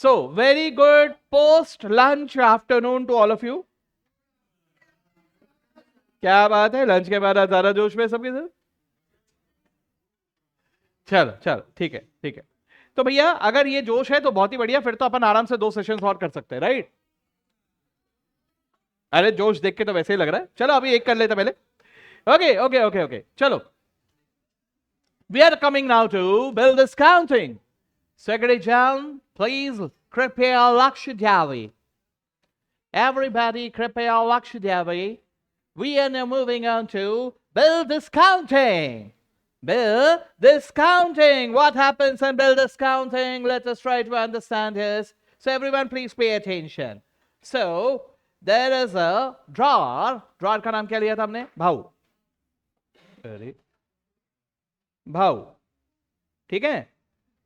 So very good post lunch afternoon to all of you. क्या बात है, lunch के बाद ज्यादा जोश में सबके सब। चलो चलो ठीक है ठीक है। तो भैया अगर ये जोश है तो बहुत ही बढ़िया, फिर तो अपन आराम से 2 सेशंस और कर सकते हैं, राइट? अरे जोश देख के तो वैसे ही लग रहा है। चलो अभी एक कर लेते पहले। ओके ओके ओके ओके चलो। We are coming now to bill discounting. Secretary John, please कृपया लक्ष्य द्यावे। Everybody कृपया लक्ष्य द्यावे। We are now moving on to bill discounting. Bill discounting. What happens in bill discounting? Let us try to understand this. So everyone please pay attention. So there is a drawer. Drawer का नाम क्या लिया था हमने? भाऊ। अरे भाऊ, ठीक है।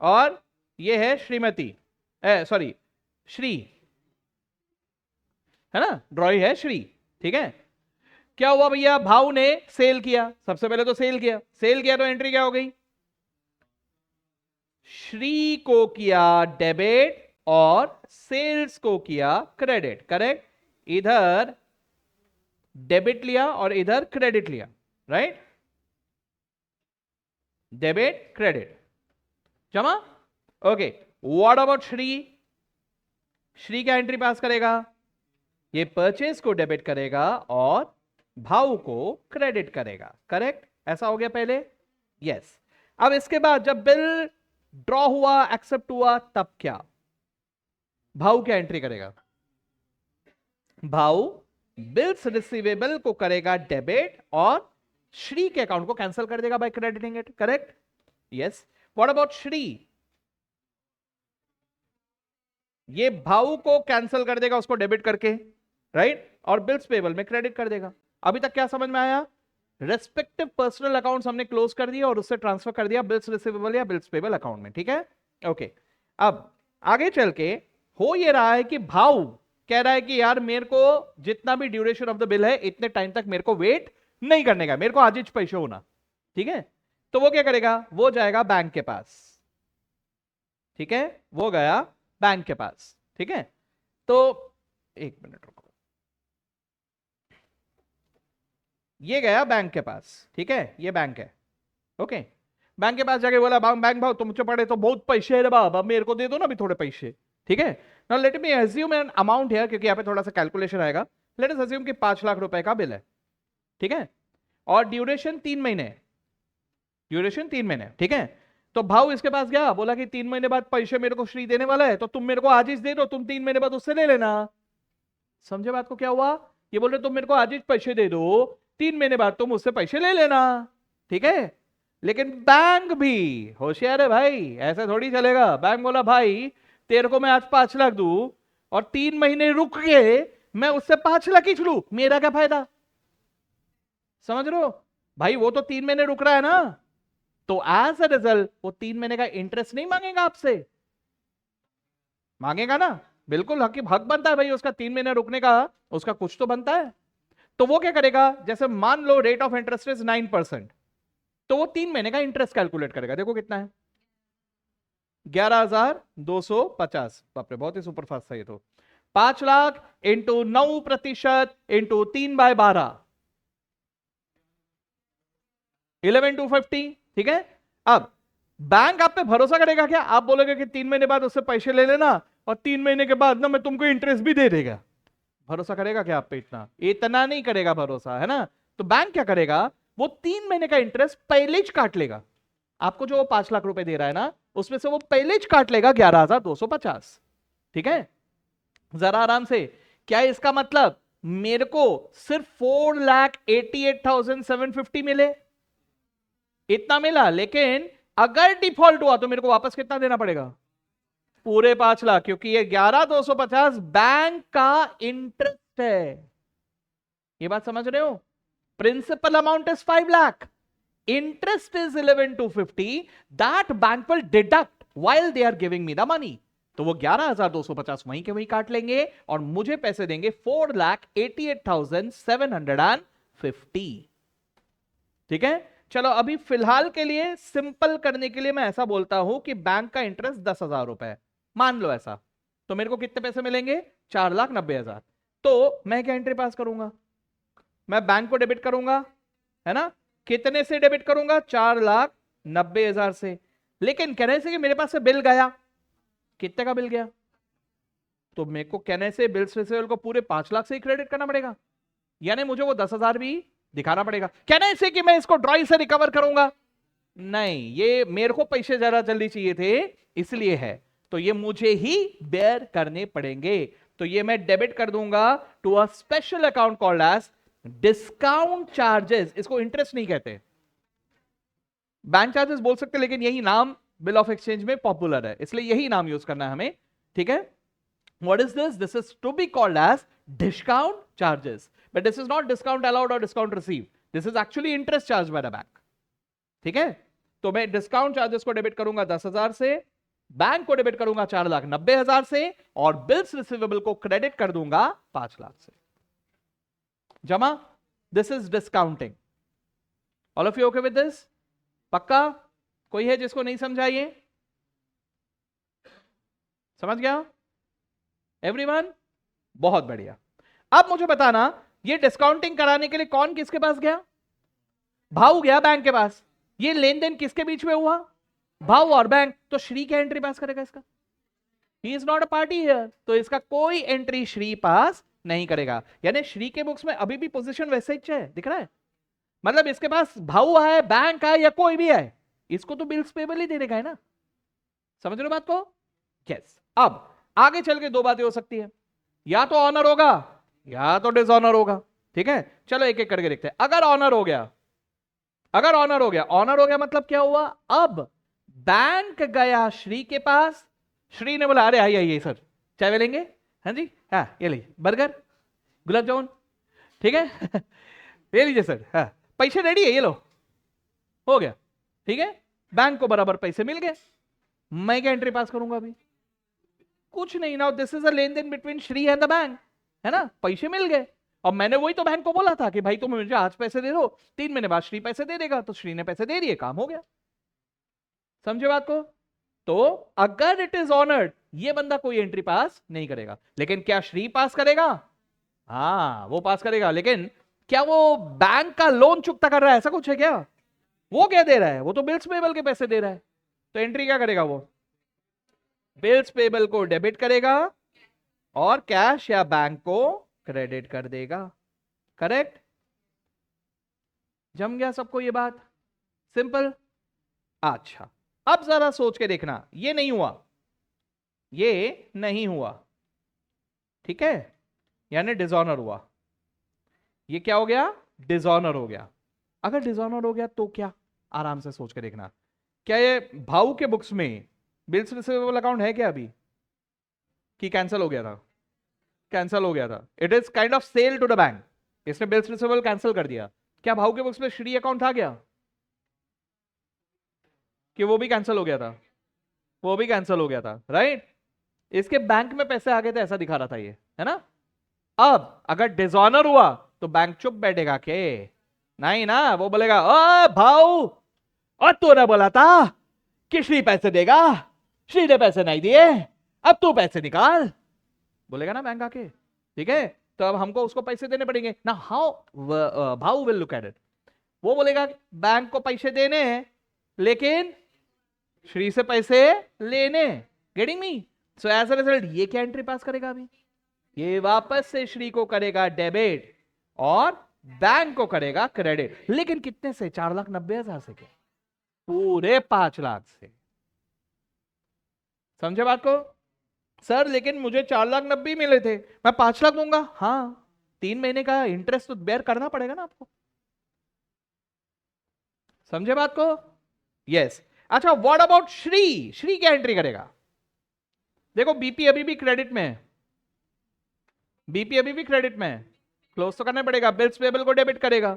और ये है श्रीमती, सॉरी श्री, है ना? ड्रॉई है श्री, ठीक है। क्या हुआ भैया? भाऊ ने सेल किया, सबसे पहले तो सेल किया। सेल किया तो एंट्री क्या हो गई? श्री को किया डेबिट और सेल्स को किया क्रेडिट, करेक्ट? इधर डेबिट लिया और इधर क्रेडिट लिया, राइट? डेबिट क्रेडिट जमा। Okay, what about Shri? Shri क्या एंट्री पास करेगा? ये परचेज को डेबिट करेगा और भाव को क्रेडिट करेगा, करेक्ट? ऐसा हो गया पहले, यस। अब इसके बाद जब बिल ड्रॉ हुआ, एक्सेप्ट हुआ, तब क्या? भाव क्या एंट्री करेगा? भाव बिल्स रिसीवेबल को करेगा डेबिट और श्री के अकाउंट को कैंसिल कर देगा by crediting it, correct? Yes. What about Shri? ये भाव को कैंसिल कर देगा उसको डेबिट करके, राइट? और बिल्स पेबल में क्रेडिट कर देगा। अभी तक क्या समझ में आया? रेस्पेक्टिव पर्सनल अकाउंट्स हमने क्लोज कर दिया और उससे ट्रांसफर कर दिया बिल्स रिसीवेबल या बिल्स पेबल अकाउंट में, ठीक है? ओके। अब आगे चल के हो ये रहा है कि भाव कह रहा है कि यार मेरे को जितना भी ड्यूरेशन ऑफ द बिल है इतने टाइम तक मेरे को वेट नहीं करने का, मेरे को आज ही पैसे होना, ठीक है? तो वो क्या करेगा? वो जाएगा बैंक के पास, ठीक है? वो गया बैंक के पास, ठीक है? तो एक मिनट रुको, ये गया बैंक के पास, ठीक है? ये बैंक है, ओके। बैंक के पास जाके बोला, बैंक भाव तुमसे पड़े तो बहुत पैसे है रे बाबा, मेरे को दे दो ना अभी थोड़े पैसे, ठीक है? Now let me assume an amount here, क्योंकि यहाँ पे थोड़ा सा कैलकुलेशन आएगा। लेट अस अज्यूम कि 5 लाख रुपए का बिल है, ठीक है? और ड्यूरेशन 3 महीने, ड्यूरेशन 3 महीने, ठीक है? तो भाव इसके पास गया, बोला कि 3 महीने बाद पैसे मेरे को श्री देने वाला है, तो तुम मेरे को आज ही दे दो, तुम 3 महीने बाद उससे ले लेना। समझे बात को? क्या हुआ? ये बोल रहे तुम मेरे को आज ही पैसे दे दो, 3 महीने बाद तुम उससे पैसे ले लेना, ठीक है? लेकिन बैंक भी होशियार है भाई, ऐसा थोड़ी चलेगा। बैंक बोला भाई तेरे को मैं आज 5 लाख दूं और 3 महीने रुक के मैं उससे 5 लाख खींच लूं, मेरा क्या फायदा? समझ रहे हो भाई? वो तो 3 महीने रुक रहा है ना, तो एज अ रिजल्ट वो 3 महीने का इंटरेस्ट नहीं मांगेगा आपसे, मांगेगा ना? बिल्कुल हक बनता है भाई उसका 3 महीने रुकने का, उसका कुछ तो बनता है। तो वो क्या करेगा? जैसे मान लो रेट ऑफ इंटरेस्ट इज 9%, तो वो 3 महीने का इंटरेस्ट कैलकुलेट करेगा। देखो कितना है, 11,250। बाप रे, बहुत ही सुपर फास्ट था ये तो। 5 लाख इंटू 9% इंटू 3/12, 11,250, ठीक है? अब बैंक आप पे भरोसा करेगा क्या? आप बोलोगे कि 3 महीने बाद उससे पैसे ले लेना और 3 महीने के बाद ना मैं तुमको इंटरेस्ट भी दे देगा। भरोसा करेगा क्या आप पे? इतना इतना नहीं करेगा भरोसा, है ना? तो बैंक क्या करेगा? वो 3 महीने का इंटरेस्ट पहले ही काट लेगा। आपको जो 5 लाख रुपए दे रहा है ना, उसमें से वो पहले ही काट लेगा 11,250, ठीक है? जरा आराम से। क्या इसका मतलब मेरे को सिर्फ 4,88,750 मिले? इतना मिला, लेकिन अगर डिफॉल्ट हुआ तो मेरे को वापस कितना देना पड़ेगा? पूरे 5 लाख, क्योंकि ये 11,250 बैंक का इंटरेस्ट है। ये बात समझ रहे हो? Principal amount is 5 lakh, interest is 11,250, that bank will deduct while they are giving me the money. तो वो 11,250 वहीं के वहीं काट लेंगे और मुझे पैसे देंगे 4,88,750, ठीक है? चलो अभी फिलहाल के लिए सिंपल करने के लिए मैं ऐसा बोलता हूं कि बैंक का इंटरेस्ट 10,000 रुपए है, मान लो ऐसा, तो मेरे को कितने पैसे मिलेंगे? 4,90,000। तो मैं क्या एंट्री पास करूंगा? मैं बैंक को डेबिट करूंगा, है ना? कितने से डेबिट करूंगा? 4,90,000 से। लेकिन कहने से कि मेरे पास से बिल गया, कितने का बिल गया? तो मेरे को कहने से बिल्स रिसीवेबल को पूरे 5 लाख से ही क्रेडिट करना पड़ेगा, यानी मुझे वो 10,000 भी दिखाना पड़ेगा। कहने से कि मैं इसको ड्रॉई से रिकवर करूंगा, नहीं, ये मेरे को पैसे जरा जल्दी चाहिए थे इसलिए है, तो ये मुझे ही बेयर करने पड़ेंगे। तो ये मैं डेबिट कर दूंगा to a special account called as discount charges. इसको इंटरेस्ट नहीं कहते, बैंक चार्जेस बोल सकते, लेकिन यही नाम बिल ऑफ एक्सचेंज में पॉपुलर है, इसलिए यही नाम यूज करना है हमें, ठीक है? What is this? This is to be called as discount charges. But this is not discount allowed or discount received. This is actually interest charged by the bank. ठीक है? तो मैं डिस्काउंट चार्जेस को डेबिट करूंगा 10,000 से, bank को debit करूंगा 4,90,000 से, और बिल्स रिसीवेबल को क्रेडिट कर दूंगा 5 लाख से। जमा? This is discounting. All of you okay with this? पक्का? कोई है जिसको नहीं समझा? ये समझ गया एवरीवन? बहुत बढ़िया। अब मुझे बताना, ये डिस्काउंटिंग कराने के लिए कौन किसके पास गया? भाऊ गया बैंक के पास। ये लेन देन किसके बीच में हुआ? भाऊ और बैंक। तो श्री क्या एंट्री पास करेगा इसका? He is not a party here, तो इसका कोई एंट्री श्री पास नहीं करेगा। यानी श्री के बुक्स में अभी भी पोजीशन वैसे ही है, दिख रहा है? मतलब इसके पास भाऊ है, बैंक है, या कोई भी है, इसको तो बिल्स पेबल ही देने का है ना। समझ रहे हो बात को? यस। अब आगे चल के दो बातें हो सकती है, या तो ऑनर होगा या तो डिसऑनर होगा। ठीक है, चलो एक एक करके देखते हैं। अगर ऑनर हो गया, अगर ऑनर हो गया, ऑनर हो गया मतलब क्या हुआ? अब बैंक गया श्री के पास, श्री ने बोला अरे आइए आइए सर, चाय लेंगे? हाँ जी, हाँ ये लीजिए, बर्गर, गुलाब जामुन, ठीक है ये लीजिए सर, हाँ पैसे रेडी है, ये लो, हो गया। ठीक है, बैंक को बराबर पैसे मिल गए। मैं क्या एंट्री पास करूंगा अभी? कुछ नहीं ना, दिस इज अ लेन देन between Shri and the bank, है ना? पैसे मिल गए। और मैंने वही तो बैंक को बोला था कि भाई तुम मुझे आज पैसे दे दो, 3 महीने बाद श्री पैसे दे देगा, तो श्री ने पैसे दे दिए, काम हो गया। समझे बात को? तो अगर इट इज ऑनर्ड, ये बंदा कोई एंट्री पास नहीं करेगा। लेकिन क्या श्री पास करेगा? हाँ वो पास करेगा, लेकिन क्या वो बैंक का लोन चुकता कर रहा है, ऐसा कुछ है क्या? वो क्या दे रहा है? वो तो बिल्स पेबल के पैसे दे रहा है। तो एंट्री क्या करेगा? वो बिल्स पेबल को डेबिट करेगा और कैश या बैंक को क्रेडिट कर देगा। करेक्ट? जम गया सबको ये बात? सिंपल। अच्छा, अब जरा सोच के देखना, ये नहीं हुआ, ये नहीं हुआ, ठीक है, यानी डिसऑनर हुआ। ये क्या हो गया? डिसऑनर हो गया। अगर डिसऑनर हो गया तो क्या? आराम से सोच के देखना। क्या ये भाऊ के बुक्स में बिल्स रिसीवेबल अकाउंट है क्या अभी, कि कैंसिल हो गया था? कैंसिल हो गया था। It is kind of sale to the bank, इसने बिल्स रिसीवेबल कैंसिल कर दिया। क्या भाऊ के बुक्स में श्री अकाउंट था क्या, कि वो भी कैंसिल हो गया था? वो भी कैंसिल हो गया था, राइट? इसके बैंक में पैसे आ गए थे, ऐसा दिखा रहा था ये, है ना? अब अगर डिसऑनर हुआ तो बैंक चुप बैठेगा के? नहीं ना, वो बोलेगा ओ भाऊ, और तूने बोला था कि श्री पैसे देगा, श्री ने पैसे नहीं दिए, अब तू पैसे निकाल, बोलेगा ना बैंक आके। ठीक है, तो अब हमको उसको पैसे देने पड़ेंगे ना। हाउ भाऊ विल लुक एट इट? वो बोलेगा बैंक को पैसे देने हैं, लेकिन श्री से पैसे लेने। Getting me? So as a result ये क्या एंट्री पास करेगा अभी? ये वापस से श्री को करेगा डेबिट और बैंक को करेगा क्रेडिट। लेकिन कितने से? 4,90,000 से? क्या पूरे 5 लाख से? समझे बात को? सर लेकिन मुझे 4,90,000 मिले थे, मैं 5 लाख दूंगा। हाँ, 3 महीने का इंटरेस्ट तो बेयर करना पड़ेगा ना आपको। समझे बात को? यस। अच्छा, व्हाट अबाउट श्री? श्री क्या एंट्री करेगा? देखो बीपी अभी भी क्रेडिट में है, बीपी अभी भी क्रेडिट में है, क्लोज तो करना पड़ेगा। बिल्स पेबल को डेबिट करेगा,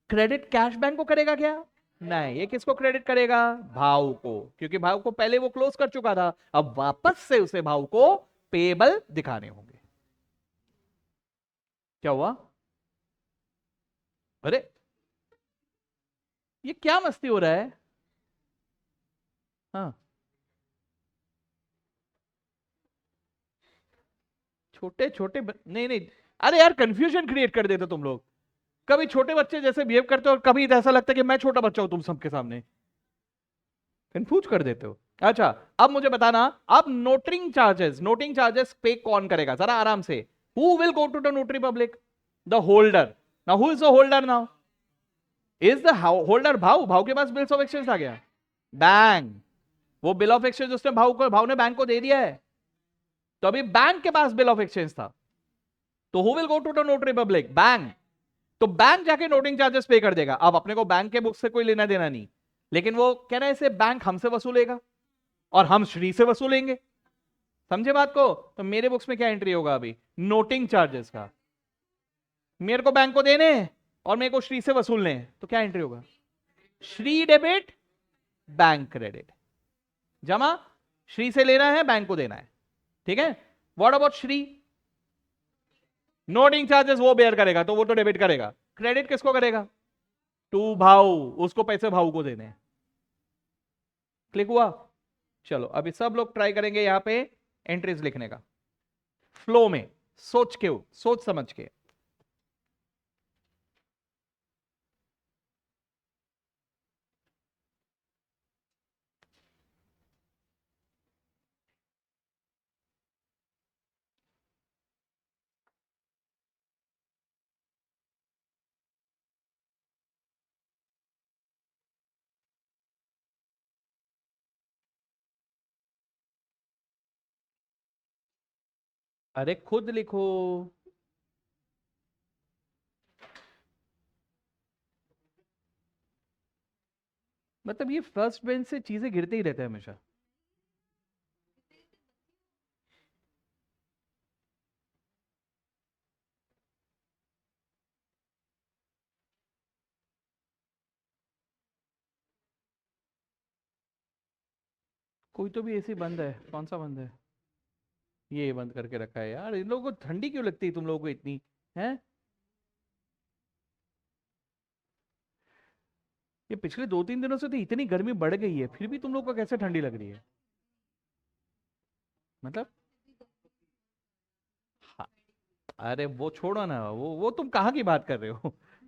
क्रेडिट कैश बैंक को करेगा क्या? नहीं, ये किसको क्रेडिट करेगा? भाव को, क्योंकि भाव को पहले वो क्लोज कर चुका था, अब वापस से उसे भाव को पेबल दिखाने होंगे। क्या हुआ? अरे ये क्या मस्ती हो रहा है? हाँ छोटे छोटे नहीं नहीं, अरे यार कंफ्यूजन क्रिएट कर देते तुम लोग। कभी छोटे बच्चे जैसे बिहेव करते हो और कभी ऐसा लगता है कि मैं छोटा बच्चा हूं तुम सबके सामने, कंफ्यूज कर देते हो। अच्छा, अब मुझे बताना, अब नोटिंग चार्जेस पे कौन करेगा जरा आराम से। Who will go to the notary public? The holder. Now who is the holder now? Is the holder Bhav? Bhav के पास बिल्स ऑफ एक्सचेंज आ गया, बैंक। वो बिल ऑफ एक्सचेंज उसने भाव ने बैंक को दे दिया है, तो अभी बैंक के पास बिल ऑफ एक्सचेंज था, तो who will go to the notary public? Bank. तो बैंक जाके नोटिंग चार्जेस पे कर देगा। अब अपने को बैंक के बुक से कोई लेना देना नहीं, लेकिन वो कह रहे हैं इसे बैंक हमसे वसूलेगा और हम श्री से वसूलेंगे। समझे बात को? तो मेरे बुक्स में क्या एंट्री होगा अभी? नोटिंग चार्जेस का। मेरे को बैंक को देने हैं और मेरे को श्री से वसूलने हैं, तो क्या एंट्री होगा? Shri debit, bank credit. जमा, श्री से लेना है, बैंक को देना है, ठीक है। What about Shri? Noting charges वो बेयर करेगा, तो वो तो डेबिट करेगा। क्रेडिट किसको करेगा? टू भाऊ, उसको पैसे भाऊ को देने हैं। क्लिक हुआ? चलो अभी सब लोग ट्राई करेंगे यहां पे एंट्रीज लिखने का, फ्लो में, सोच समझ के। अरे खुद लिखो। मतलब ये फर्स्ट बेंच से चीजें गिरते ही रहते हैं हमेशा। कोई तो भी एसी बंद है, कौन सा बंद है? ये बंद करके रखा है यार। इन लोगों को ठंडी क्यों लगती है तुम लोगों को इतनी, है? ये पिछले 2-3 दिनों से तो इतनी गर्मी बढ़ गई है, फिर भी तुम लोग को कैसे ठंडी लग रही है? मतलब, हाँ, अरे वो छोड़ो ना, वो तुम कहाँ की बात कर रहे हो?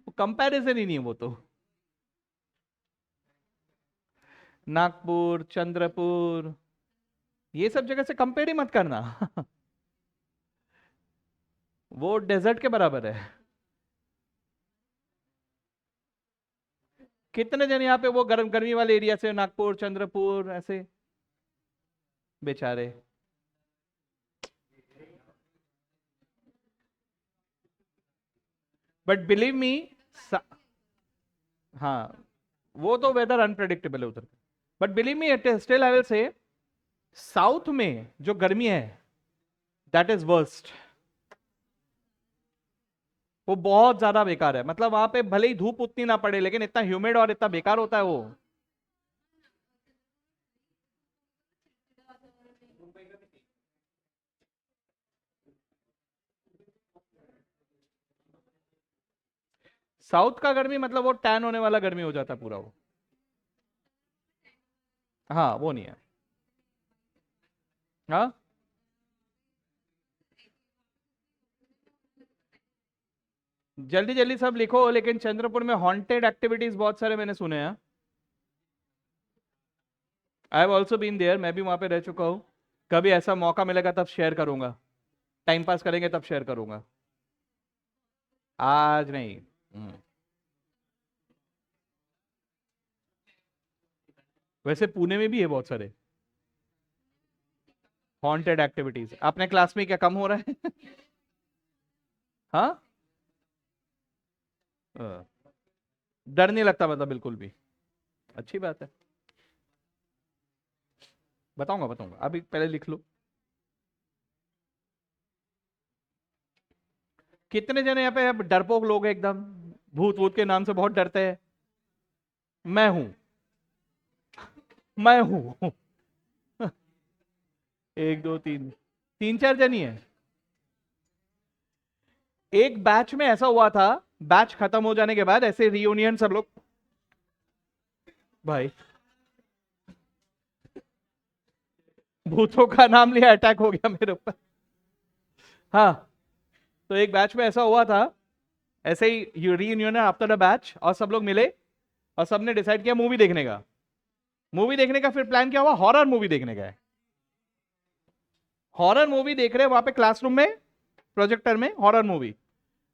वो कंपैरिजन ही नहीं है वो तो। नागपुर, चंद्रपुर, ये सब जगह से कंपेयर ही मत करना। वो डेजर्ट के बराबर है। कितने जन यहाँ पे वो गर्मी वाले एरिया से, नागपुर, चंद्रपुर, ऐसे बेचारे। बट बिलीव मी, हाँ, वो तो वेदर अनप्रेडिक्टेबल है उधर। But believe me, it still I will say, south में जो गर्मी है, दैट इज वर्स्ट। वो बहुत ज्यादा बेकार है। मतलब वहां पे भले ही धूप उतनी ना पड़े, लेकिन इतना ह्यूमिड और इतना बेकार होता है वो। साउथ का गर्मी मतलब वो टैन होने वाला गर्मी हो जाता है पूरा वो। हाँ, वो नहीं है। हाँ, जल्दी जल्दी सब लिखो, लेकिन चंद्रपुर में हॉन्टेड एक्टिविटीज बहुत सारे मैंने सुने हैं। I have also been there, मैं भी वहां पे रह चुका हूँ। कभी ऐसा मौका मिलेगा तब शेयर करूंगा, टाइम पास करेंगे तब शेयर करूंगा, आज नहीं। वैसे पुणे में भी है बहुत सारे हॉन्टेड एक्टिविटीज। अपने क्लास में क्या कम हो रहा है? हाँ, हाँ। डर नहीं लगता मतलब बिल्कुल भी? अच्छी बात है। बताऊंगा बताऊंगा, अभी पहले लिख लो। कितने जने यहाँ पे अब डरपोक लोग हैं एकदम, भूत भूत के नाम से बहुत डरते हैं? मैं हूं, मैं हूं। एक दो तीन, तीन चार जन ही है। एक बैच में ऐसा हुआ था, बैच खत्म हो जाने के बाद ऐसे रियूनियन सब लोग, भाई भूतों का नाम लिया, अटैक हो गया मेरे ऊपर। हाँ, तो एक बैच में ऐसा हुआ था, ऐसे ही रीयूनियन है आफ्टर द बैच, और सब लोग मिले और सबने डिसाइड किया मूवी देखने का। मूवी देखने का फिर प्लान क्या हुआ, हॉरर मूवी देखने का है। हॉरर मूवी देख रहे हैं वहां पे क्लासरूम में, प्रोजेक्टर में हॉरर मूवी।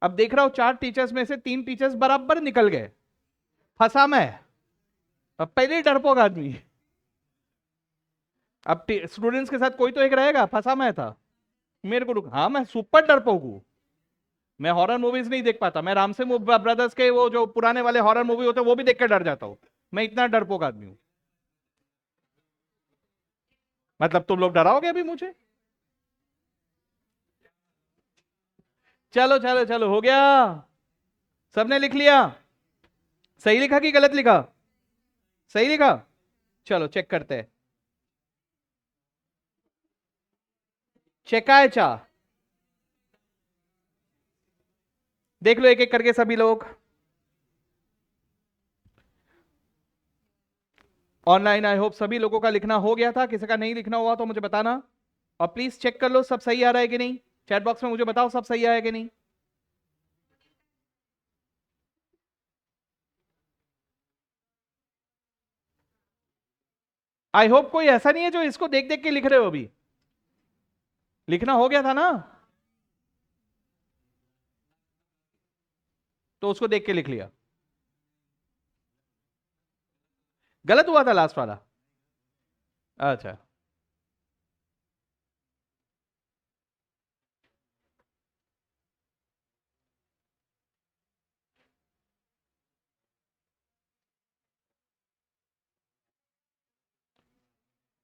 अब देख रहा हूं 4 टीचर्स में से 3 टीचर्स बराबर निकल गए, फंसा मैं। अब पहले डरपोक आदमी, अब स्टूडेंट्स के साथ कोई तो एक रहेगा, फंसा मैं था। मेरे को हाँ, मैं सुपर डरपोक हूं। मैं हॉरर मूवीज नहीं देख पाता, मैं रामसे ब्रदर्स के वो जो पुराने वाले हॉरर मूवी होते हैं वो भी देख कर डर जाता हूं। मैं इतना डरपोक आदमी हूं। मतलब तुम लोग डराओगे अभी मुझे? चलो चलो चलो, हो गया। सबने लिख लिया? सही लिखा कि गलत लिखा? सही लिखा। चलो चेक करते हैं। चेकायचा, देख लो एक एक करके सभी लोग। ऑनलाइन आई होप सभी लोगों का लिखना हो गया था, किसी का नहीं लिखना हुआ तो मुझे बताना। और प्लीज चेक कर लो सब सही आ रहा है कि नहीं, चैट बॉक्स में मुझे बताओ सब सही आया है कि नहीं। आई होप कोई ऐसा नहीं है जो इसको देख देख के लिख रहे हो अभी। लिखना हो गया था ना, तो उसको देख के लिख लिया। गलत हुआ था लास्ट वाला? अच्छा,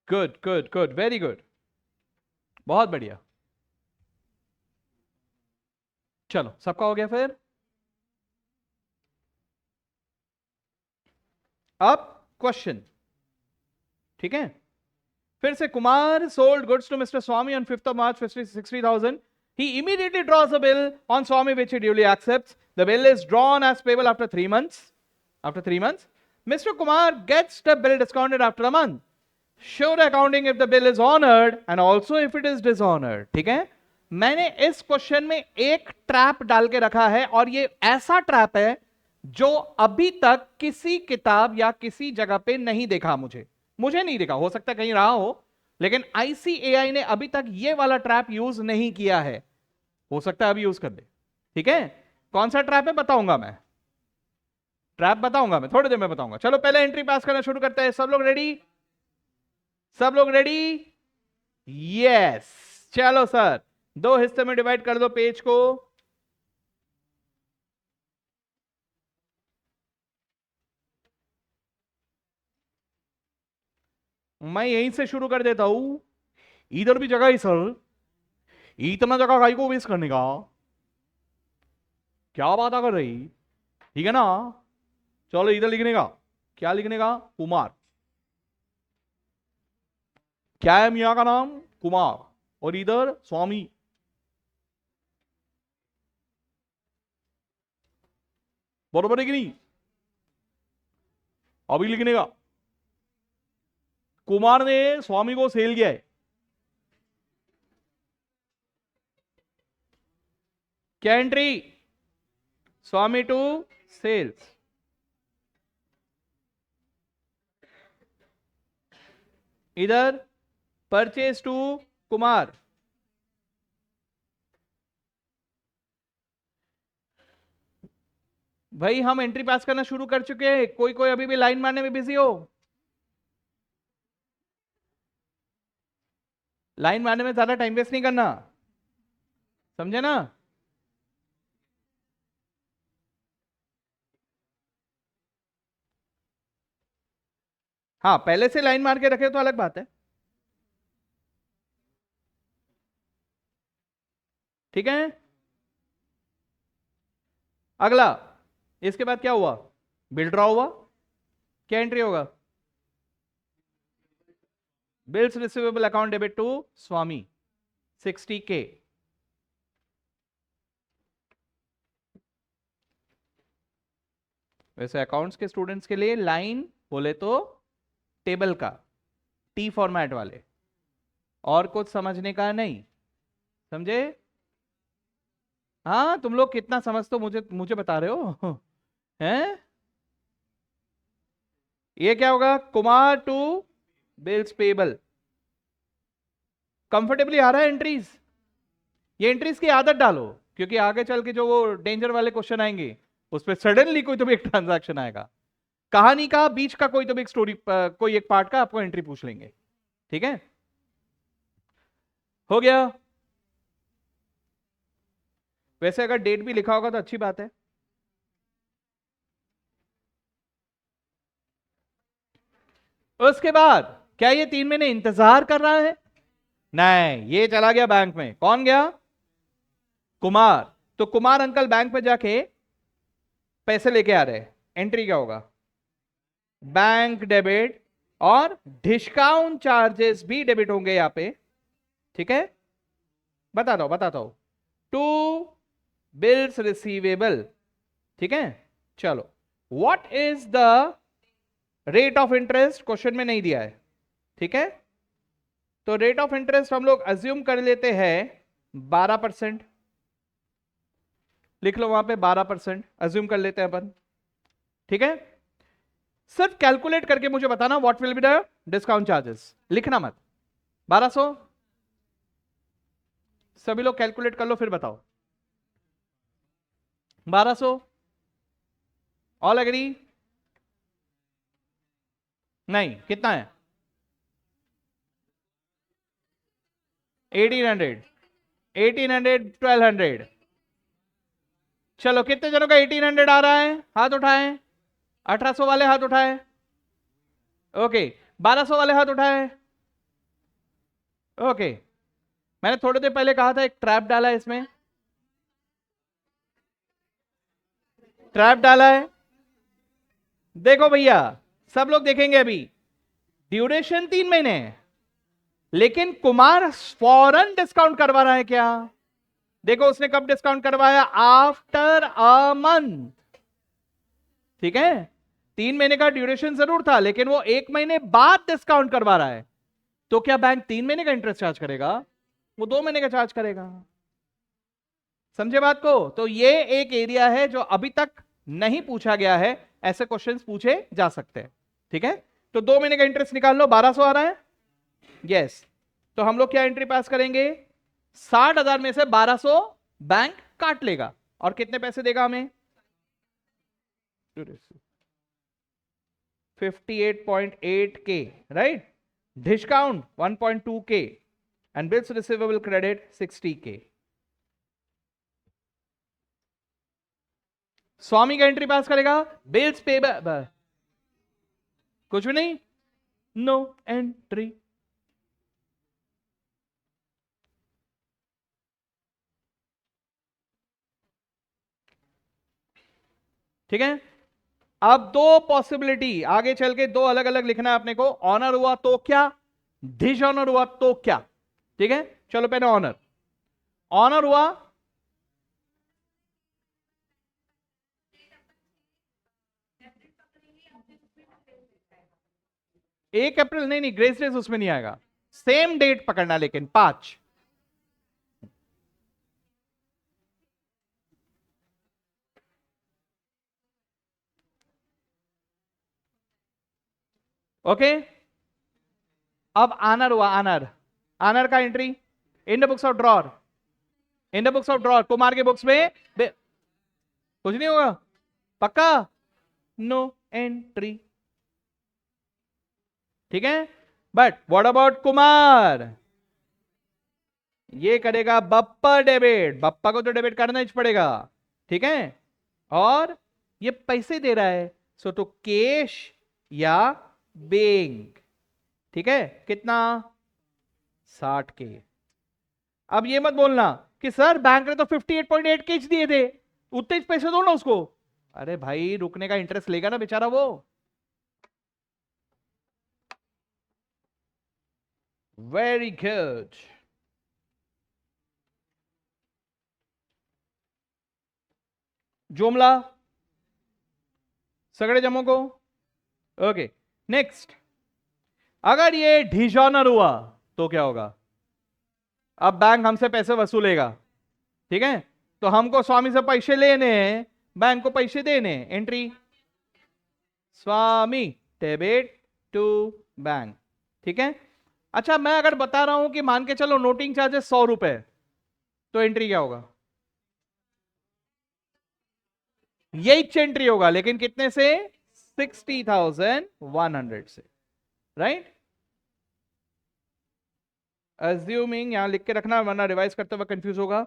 good good good, very good, बहुत बढ़िया। चलो सबका हो गया फिर। अब क्वेश्चन, ठीक है। फिर से, Kumar sold goods to mister Swami on 5th of March 60,000. He immediately draws a bill on Swami which he duly accepts. The bill is drawn as payable after 3 months. After 3 months, Mr. Kumar gets the bill discounted after a month. Show the accounting if the bill is honored and also if it is dishonored. ठीक है। मैंने इस question में एक trap डाल के रखा है, और ये ऐसा ट्रैप है जो अभी तक किसी किताब या किसी जगह पे नहीं देखा। मुझे नहीं देखा, हो सकता है कहीं रहा हो, लेकिन आईसीएआई ने अभी तक ये वाला ट्रैप यूज नहीं किया है। हो सकता है अभी यूज कर दे। ठीक है, कौन सा ट्रैप है बताऊंगा मैं, ट्रैप बताऊंगा मैं थोड़ी देर में बताऊंगा। चलो पहले एंट्री पास करना शुरू करते हैं। सब लोग रेडी? सब लोग रेडी? यस। चलो सर, 2 हिस्से में डिवाइड कर दो पेज को। मैं यहीं से शुरू कर देता हूं। इधर भी जगह है सर, इतना जगह गाई को वेस्ट करने का, क्या बात कर रही? ठीक है ना। चलो इधर लिखने का, क्या लिखने का? कुमार। क्या है मियाँ का नाम? कुमार। और इधर स्वामी। बरोबर है कि नहीं? अभी लिखने का, कुमार ने स्वामी को सेल किया है। क्या एंट्री? Swami to sales. इधर परचेज टू कुमार। भाई हम एंट्री पास करना शुरू कर चुके हैं, कोई कोई अभी भी लाइन मारने में बिजी हो? लाइन मारने में ज्यादा टाइम वेस्ट नहीं करना, समझे ना? हाँ, पहले से लाइन मार के रखे तो अलग बात है। ठीक है, अगला, इसके बाद क्या हुआ? बिल ड्रॉ हुआ। क्या एंट्री होगा? Bills receivable account debit to Swami 60K। वैसे अकाउंट्स के स्टूडेंट्स के लिए लाइन बोले तो टेबल का, टी फॉर्मेट वाले, और कुछ समझने का नहीं, समझे? हाँ, तुम लोग कितना समझते हो मुझे मुझे बता रहे हो हैं? ये क्या होगा? Kumar to bills payable. Comfortably आ रहा है एंट्रीज? ये एंट्रीज की आदत डालो, क्योंकि आगे चल के जो वो डेंजर वाले क्वेश्चन आएंगे उस पर सडनली कोई तो भी एक ट्रांजैक्शन आएगा, कहानी का बीच का कोई तो भी एक स्टोरी, कोई एक पार्ट का आपको एंट्री पूछ लेंगे। ठीक है, हो गया। वैसे अगर डेट भी लिखा होगा तो अच्छी बात है। उसके बाद क्या ये 3 महीने इंतजार कर रहा है? नहीं, ये चला गया बैंक में। कौन गया? कुमार। तो कुमार अंकल बैंक में जाके पैसे लेके आ रहे हैं, एंट्री क्या होगा? बैंक डेबिट, और डिस्काउंट चार्जेस भी डेबिट होंगे यहां पे। ठीक है, बताता हूं। To bills receivable. ठीक है, चलो। What is the rate of interest? Question में नहीं दिया है। ठीक है, तो रेट ऑफ इंटरेस्ट हम लोग अज्यूम कर लेते हैं 12%। लिख लो वहां पे 12% अज्यूम कर लेते हैं अपन। ठीक है, सिर्फ कैलकुलेट करके मुझे बताना what will be the discount charges, लिखना मत। 1200, सभी लोग कैलकुलेट कर लो फिर बताओ। 1200, ऑल एग्री? नहीं, कितना है? 1800, 1800, 1200। चलो, कितने जनों का 1800 आ रहा है? हाथ उठाएं। 1800 वाले हाथ उठाएं। ओके, 1200 वाले हाथ उठाएं। ओके, मैंने थोड़ी देर पहले कहा था एक ट्रैप डाला है इसमें। ट्रैप डाला है, देखो भैया, सब लोग देखेंगे अभी। ड्यूरेशन 3 महीने है, लेकिन कुमार फौरन डिस्काउंट करवा रहा है क्या? देखो उसने कब डिस्काउंट करवाया? After a month. ठीक है, 3 महीने का ड्यूरेशन जरूर था, लेकिन वो 1 महीने बाद डिस्काउंट करवा रहा है। तो क्या बैंक 3 महीने का इंटरेस्ट चार्ज करेगा? वो 2 महीने का चार्ज करेगा। समझे बात को? तो ये एक एरिया है जो अभी तक नहीं पूछा गया है, ऐसे क्वेश्चंस पूछे जा सकते हैं। ठीक है, तो 2 महीने का इंटरेस्ट निकाल लो, 1200 आ रहा है। यस, तो हम लोग क्या एंट्री पास करेंगे? 60,000 में से 1200 बैंक काट लेगा, और कितने पैसे देगा हमें? 58.8K, right? Discount 1.2K, and bills receivable credit 60K। स्वामी का एंट्री पास करेगा, बिल्स पेबल कुछ भी नहीं, नो एंट्री। ठीक है, अब दो पॉसिबिलिटी आगे चल के, दो अलग अलग लिखना है अपने को। ऑनर हुआ तो क्या, डिसऑनर हुआ तो क्या? ठीक है, चलो पहले ऑनर। ऑनर हुआ, एक अप्रैल, नहीं नहीं, ग्रेस डेज उसमें नहीं आएगा। सेम डेट पकड़ना, लेकिन 5। ओके, अब आनर हुआ, आनर। आनर का entry in the books of drawer, in the books of drawer, Kumar के बुक्स में कुछ नहीं होगा, पक्का? No entry. ठीक है, बट व्हाट अबाउट कुमार? ये करेगा बप्पा डेबिट, बप्पा को तो डेबिट करना ही पड़ेगा। ठीक है, और ये पैसे दे रहा है, सो तो कैश या बैंक। ठीक है, कितना? 60K। अब ये मत बोलना कि सर बैंक ने तो 58.8 कैश दिए थे, उतने पैसे दो ना उसको। अरे भाई, रुकने का इंटरेस्ट लेगा ना बेचारा वो। Very good. जुमला सगड़े जमों को। Okay, next. अगर ये डिसऑनर हुआ तो क्या होगा? अब बैंक हमसे पैसे वसूलेगा। ठीक है, तो हमको स्वामी से पैसे लेने हैं, बैंक को पैसे देने हैं। Entry Swami debit to bank, ठीक है। अच्छा, मैं अगर बता रहा हूं कि मान के चलो नोटिंग चार्जेस 100 रुपए, तो एंट्री क्या होगा? यही एंट्री होगा, लेकिन कितने से? 60,100 से, राइट। अज्यूमिंग, यहां लिख के रखना वरना रिवाइज करते हुए कंफ्यूज होगा।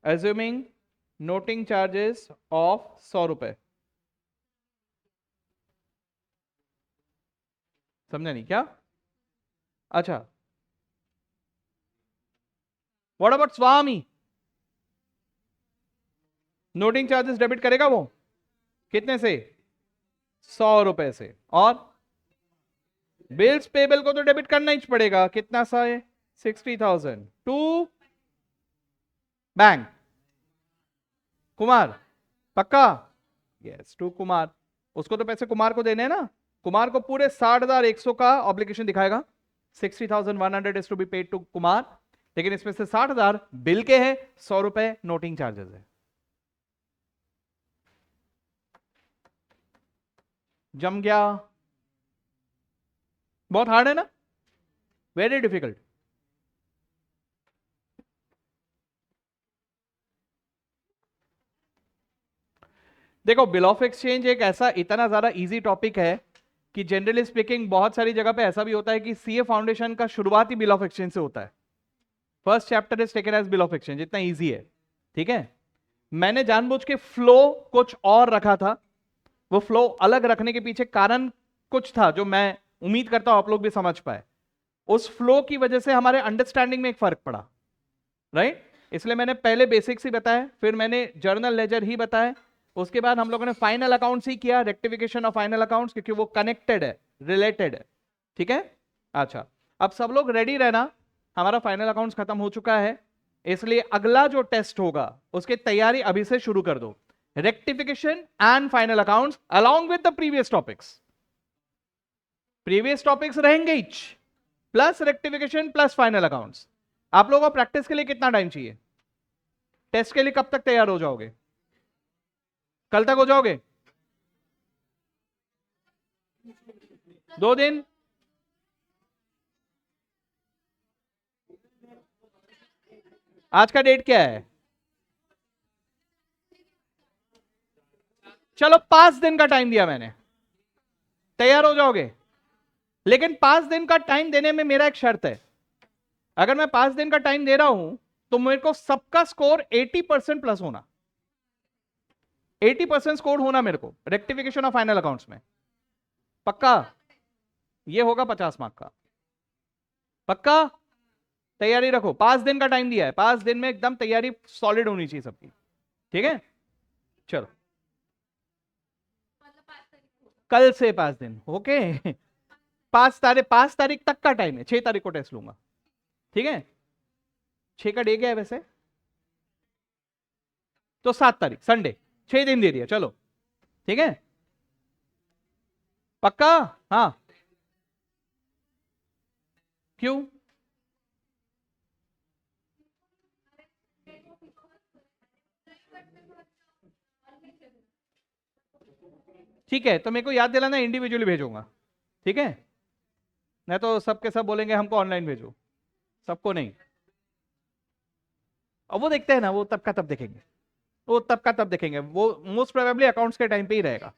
अज्यूमिंग नोटिंग चार्जेस ऑफ 100 रुपए। समझा नहीं क्या? अच्छा, what about Swami? Noting charges debit करेगा वो कितने से? 100 रुपए से। और बिल्स पेबल को तो डेबिट करना ही पड़ेगा, कितना सा है? 60,000 टू बैंक कुमार, पक्का? Yes, to Kumar. उसको तो पैसे कुमार को देने हैं ना। कुमार को पूरे 60,100 का ऑब्लिगेशन दिखाएगा। 60,100 is to be paid to Kumar, लेकिन इसमें से 60,000 बिल के हैं, 100 रुपए नोटिंग चार्जेस है। जम गया? बहुत हार्ड है ना? Very difficult. देखो, बिल ऑफ एक्सचेंज एक ऐसा इतना ज्यादा इजी टॉपिक है कि जनरली स्पीकिंग बहुत सारी जगह पे ऐसा भी होता है कि सीए फाउंडेशन का शुरुआत ही बिल ऑफ एक्सचेंज से होता है। First chapter is taken as bill of exchange, इतना इजी है, ठीक है। मैंने जानबूझ के फ्लो कुछ और रखा था। वो फ्लो अलग रखने के पीछे कारण कुछ था जो मैं उम्मीद करता हूं आप लोग भी समझ पाए। उस फ्लो की वजह से हमारे अंडरस्टैंडिंग में एक फर्क पड़ा, राइट। इसलिए मैंने पहले बेसिक्स ही बताया, फिर मैंने जर्नल लेजर ही बताया, उसके बाद हम लोगों ने फाइनल अकाउंट्स ही किया, रेक्टिफिकेशन ऑफ फाइनल अकाउंट्स, क्योंकि वो कनेक्टेड है, रिलेटेड है, ठीक है। अच्छा, अब सब लोग रेडी रहना, हमारा फाइनल अकाउंट्स खत्म हो चुका है, इसलिए अगला जो टेस्ट होगा उसकी तैयारी अभी से शुरू कर दो। Rectification and final accounts along with the previous topics. Previous topics रहेंगे ही, plus rectification plus final accounts. आप लोगों को प्रैक्टिस के लिए कितना टाइम चाहिए? टेस्ट के लिए कब तक तैयार हो जाओगे? कल तक हो जाओगे? 2 दिन? आज का डेट क्या है? चलो 5 दिन का टाइम दिया मैंने, तैयार हो जाओगे। लेकिन 5 दिन का टाइम देने में मेरा एक शर्त है। अगर मैं 5 दिन का टाइम दे रहा हूं तो मेरे को सबका स्कोर 80% प्लस होना, 80% स्कोर होना मेरे को रेक्टिफिकेशन ऑफ फाइनल अकाउंट्स में। पक्का? ये होगा 50 मार्क का। पक्का? तैयारी रखो, 5 दिन का टाइम दिया है, 5 दिन में एकदम तैयारी सॉलिड होनी चाहिए सबकी, ठीक है। चलो, कल से 5 दिन, ओके। 5 तारीख तक का टाइम है, 6 तारीख को टेस्ट लूंगा, ठीक है। 6 का डे क्या है वैसे? तो 7 तारीख संडे, 6 दिन दे दिया, चलो ठीक है। पक्का? हाँ। क्यों? ठीक है, तो मेरे को याद दिलाना, इंडिविजुअली भेजूंगा, ठीक है। नहीं तो सबके सब बोलेंगे हमको ऑनलाइन भेजो, सबको नहीं। अब वो देखते हैं ना, वो तब का तब देखेंगे, वो तब का तब देखेंगे, वो मोस्ट प्रोबेबली अकाउंट्स के टाइम पे ही रहेगा।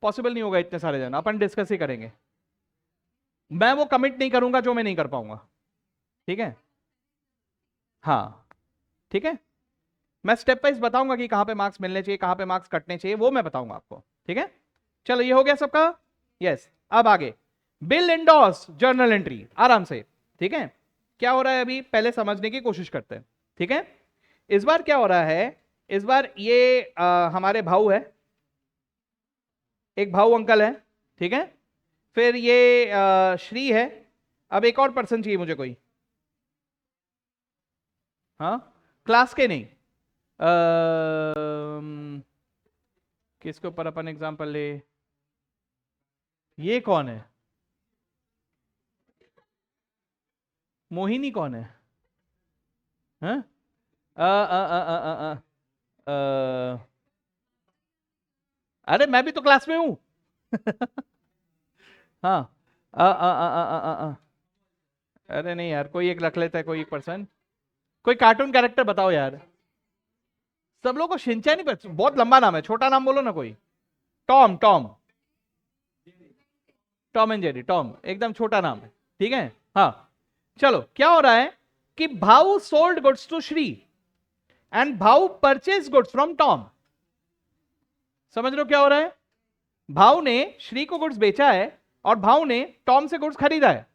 पॉसिबल नहीं होगा इतने सारे जन, अपन डिस्कस ही करेंगे। मैं वो कमिट नहीं करूंगा जो मैं नहीं कर पाऊंगा, ठीक है। हाँ, ठीक है। मैं स्टेप वाइज बताऊंगा कि कहां पे मार्क्स मिलने चाहिए, कहां पे मार्क्स कटने चाहिए, वो मैं बताऊंगा आपको, ठीक है। चलो, ये हो गया सबका? यस। अब आगे, बिल एंडोर्स जर्नल एंट्री, आराम से, ठीक है। क्या हो रहा है अभी पहले समझने की कोशिश करते हैं, ठीक है। इस बार क्या हो रहा है? इस बार ये हमारे भाऊ है, एक भाऊ अंकल है, ठीक है। फिर ये श्री है। अब एक और पर्सन चाहिए मुझे कोई। हाँ, क्लास के नहीं। किसके ऊपर अपन एग्जांपल ले? ये कौन है? मोहिनी कौन है? हाँ? अ, अ, अ, अ, अ, अ, अ, अरे मैं भी तो क्लास में हूँ। हाँ। अरे नहीं यार, कोई एक रख लेता है, कोई एक पर्सन। कोई कार्टून कैरेक्टर बताओ यार। सब लोगों को शिनचैन ही बहुत लंबा नाम है, छोटा नाम बोलो ना कोई। Tom, Tom. Tom and Jerry, Tom एकदम छोटा नाम है। ठीक है। हाँ। चलो, क्या हो रहा है कि Bhau sold goods to Shri and Bhau purchase goods from Tom. समझ रहे हो क्या हो रहा है? भाऊ ने श्री को गुड्स बेचा है और भाऊ ने टॉम से गुड्स खरीदा है।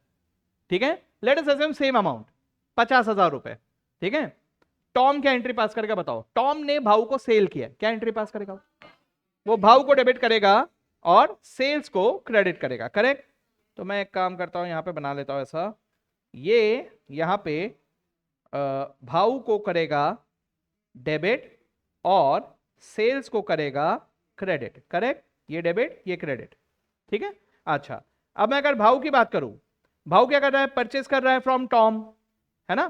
ठीक है। Let us assume same amount, 50,000 रुपए। ठीक है। टॉम क्या एंट्री पास करेगा बताओ? टॉम ने भाऊ को सेल किया, क्या एंट्री पास करेगा? वो भाऊ को डेबिट करेगा और सेल्स को क्रेडिट करेगा। करेक्ट। तो मैं एक काम करता हूं, यहां पे बना लेता हूं ऐसा। ये यहां पे भाऊ को करेगा डेबिट और सेल्स को करेगा क्रेडिट। करेक्ट। ये डेबिट, ये क्रेडिट। ठीक है। अच्छा, अब मैं अगर भाऊ की बात करूं, भाऊ क्या कर रहा है? परचेस कर रहा है फ्रॉम टॉम, है ना?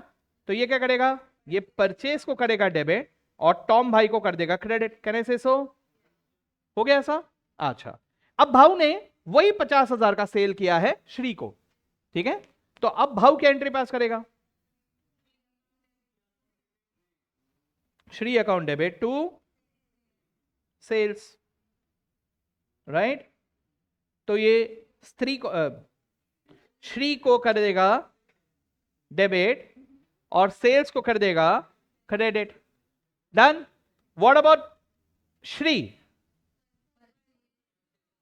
तो ये क्या करेगा? ये परचेस को करेगा डेबिट और टॉम भाई को कर देगा क्रेडिट। कहने से सो हो गया ऐसा। अच्छा, अब भाऊ ने वही 50,000 का सेल किया है श्री को। ठीक है। तो अब भाऊ क्या एंट्री पास करेगा? Shri account debit to sales, right? तो ये स्त्री को श्री को कर देगा डेबिट और सेल्स को कर देगा credit. Done. What about Shri?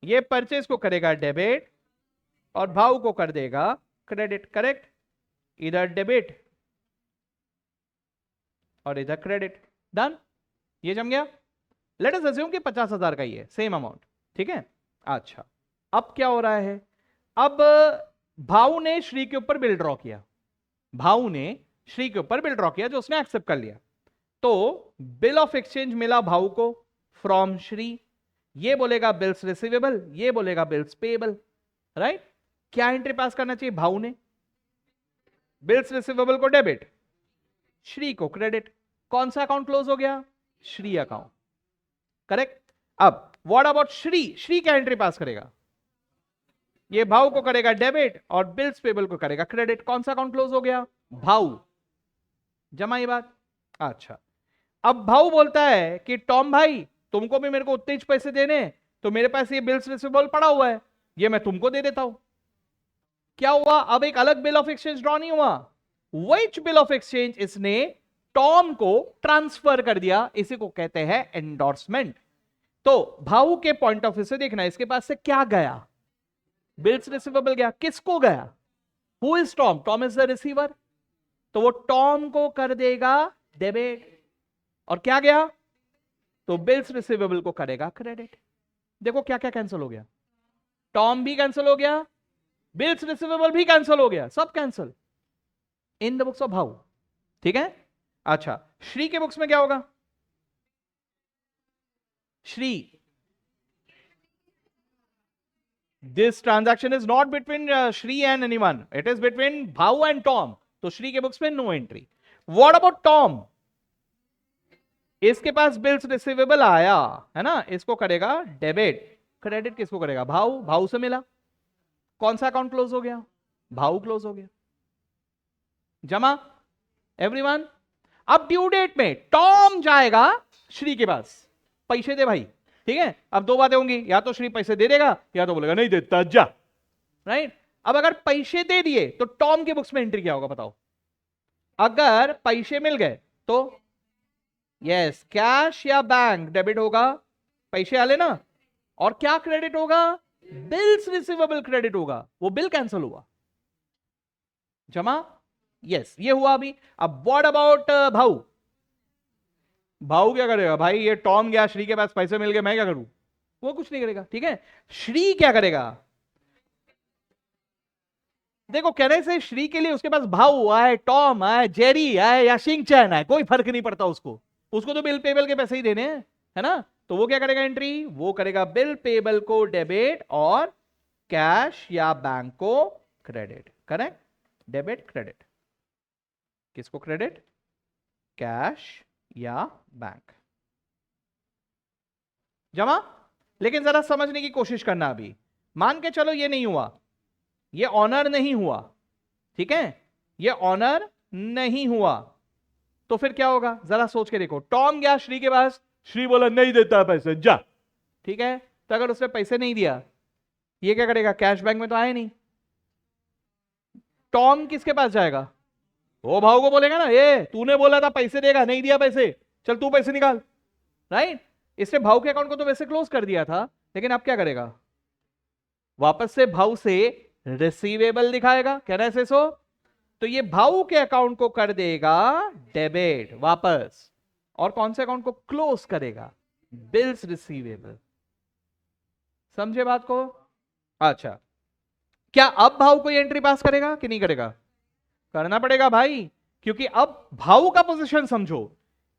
ये परचेज को करेगा डेबिट और भाव को कर देगा क्रेडिट। करेक्ट। इधर डेबिट और इधर क्रेडिट। डन। ये जम गया। लेट अस अज्यूम कि 50,000 का ही है, सेम अमाउंट। ठीक है। अच्छा, अब क्या हो रहा है? अब भाऊ ने श्री के ऊपर बिल ड्रॉ किया। भाऊ ने श्री के ऊपर बिल ड्रॉ किया जो उसने एक्सेप्ट कर लिया। तो बिल ऑफ एक्सचेंज मिला भाऊ को फ्रॉम श्री। ये बोलेगा बिल्स रिसीवेबल, ये बोलेगा बिल्स पेएबल, राइट? क्या एंट्री पास करना चाहिए भाऊ ने? बिल्स रिसीवेबल को डेबिट, श्री को क्रेडिट। कौन सा अकाउंट क्लोज हो गया? श्री अकाउंट। करेक्ट। अब व्हाट अबाउट श्री? श्री क्या एंट्री पास करेगा? ये भाऊ को करेगा डेबिट और बिल्स पेबल को करेगा क्रेडिट। कौन सा अकाउंट क्लोज हो गया? भाऊ। जमा ये बात। अच्छा, अब भाऊ बोलता है कि टॉम भाई, तुमको भी मेरे को उतने ही पैसे देने हैं, तो मेरे पास ये बिल्स रिसीवेबल पड़ा हुआ है, ये मैं तुमको दे देता हूं। क्या हुआ? अब एक अलग बिल ऑफ एक्सचेंज ड्रॉ नहीं हुआ। Which bill of exchange? इसने टॉम को ट्रांसफर कर दिया। इसी को कहते हैं एंडोर्समेंट। तो भाऊ के पॉइंट ऑफ व्यू से देखना, इसके पास से क्या गया? बिल्स रिसीवेबल गया। किसको गया? Who is Tom? Tom is the receiver. तो वो टॉम को कर देगा डेबिट। और क्या गया? तो बिल्स रिसीवेबल को करेगा क्रेडिट। देखो क्या क्या कैंसिल हो गया। टॉम भी कैंसिल हो गया, बिल्स रिसीवेबल भी कैंसिल हो गया, सब cancel in the books of भाऊ। ठीक है। अच्छा, श्री के बुक्स में क्या होगा? Shri, this transaction is not between Shri and anyone, it is between Bhau and Tom. तो श्री के बुक्स में no entry. What about Tom? इसके पास बिल्स रिसीवेबल आया है ना, इसको करेगा डेबिट। क्रेडिट किसको करेगा? भाऊ। भाऊ से मिला। कौन सा अकाउंट क्लोज हो गया? भाऊ क्लोज हो गया। जमा एवरीवन। अब ड्यू डेट में टॉम जाएगा श्री के पास, पैसे दे भाई। ठीक है। अब दो बातें होंगी, या तो श्री पैसे दे देगा या तो बोलेगा नहीं देता जा, राइट? अब अगर पैसे दे दिए तो टॉम के बुक्स में एंट्री क्या होगा बताओ? अगर पैसे मिल गए तो यस, कैश या बैंक डेबिट होगा, पैसे आले ना। और क्या क्रेडिट होगा? बिल्स रिसीवेबल क्रेडिट होगा, वो बिल कैंसिल हुआ। जमा। यस, ये हुआ अभी। अब व्हाट अबाउट भाऊ? भाऊ क्या करेगा? भाई ये टॉम गया श्री के पास, पैसे मिल गए, मैं क्या करूं? वो कुछ नहीं करेगा। ठीक है। श्री क्या करेगा? देखो, कहने से श्री के लिए उसके पास भाऊ आए, टॉम आए, जेरी आए या शिंगचैन आए, कोई फर्क नहीं पड़ता उसको। उसको तो बिल पेबल के पैसे ही देने हैं, है ना? तो वो क्या करेगा? एंट्री वो करेगा बिल पेबल को डेबिट और कैश या बैंक को क्रेडिट। करेक्ट। Debit credit. किसको क्रेडिट? कैश या बैंक। जमा। लेकिन जरा समझने की कोशिश करना। अभी मान के चलो ये नहीं हुआ, ये ऑनर नहीं हुआ, ठीक है, ये ऑनर नहीं हुआ, तो फिर क्या होगा जरा सोच के देखो। टॉम गया श्री के पास, श्री बोला नहीं देता पैसे जा, ठीक है, तो अगर उसने पैसे नहीं दिया, ये क्या करेगा, कैश बैंक में तो आए नहीं, टॉम किसके पास जाएगा, वो भाव को बोलेगा ना, ये तूने बोला था पैसे देगा, नहीं दिया पैसे, चल तू पैसे निकाल, राइट। इसने भाव के अकाउंट को तो वैसे क्लोज कर दिया था, लेकिन अब क्या करेगा, वापस से भाव से रिसीवेबल दिखाएगा, कह रहा है सो, तो ये भाव के अकाउंट को कर देगा डेबिट वापस, और कौन से अकाउंट को क्लोज करेगा, बिल्स रिसीवेबल। समझे बात को। अच्छा, क्या अब भाव को ये एंट्री पास करेगा कि नहीं करेगा, करना पड़ेगा भाई, क्योंकि अब भाव का पोजीशन समझो,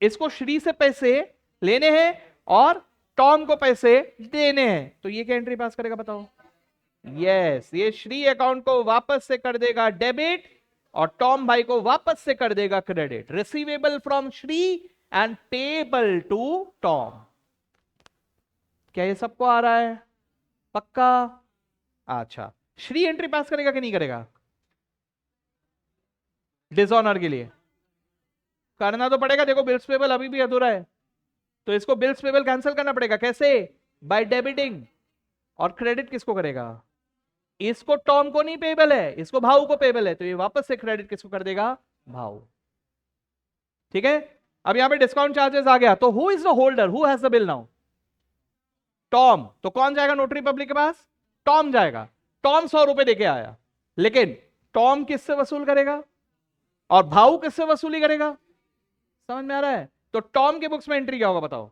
इसको श्री से पैसे लेने हैं और टॉम को पैसे देने हैं, तो ये क्या एंट्री पास करेगा बताओ। यस, ये श्री अकाउंट को वापस से कर देगा डेबिट और टॉम भाई को वापस से कर देगा credit. Receivable from Shri and payable to Tom. क्या ये सबको आ रहा है, पक्का। अच्छा, श्री एंट्री पास करेगा कि नहीं करेगा, डिसऑनर के लिए करना तो पड़ेगा। देखो बिल्स पेबल अभी भी अधूरा है, तो इसको बिल्स पेबल कैंसिल करना पड़ेगा, कैसे, बाय डेबिटिंग। और क्रेडिट किसको करेगा, इसको टॉम को नहीं पेबल है, इसको भाव को पेबल है, तो ये वापस से क्रेडिट किसको कर देगा, भाव। ठीक है, अब यहां पे डिस्काउंट चार्जेस आ गया, तो who is the holder, who has the bill now, Tom. तो कौन जाएगा नोटरी पब्लिक के पास, टॉम जाएगा। टॉम 100 रुपए देके आया, लेकिन टॉम किससे वसूल करेगा और भाव किससे वसूली करेगा, समझ में आ रहा है। तो टॉम के बुक्स में एंट्री क्या होगा बताओ,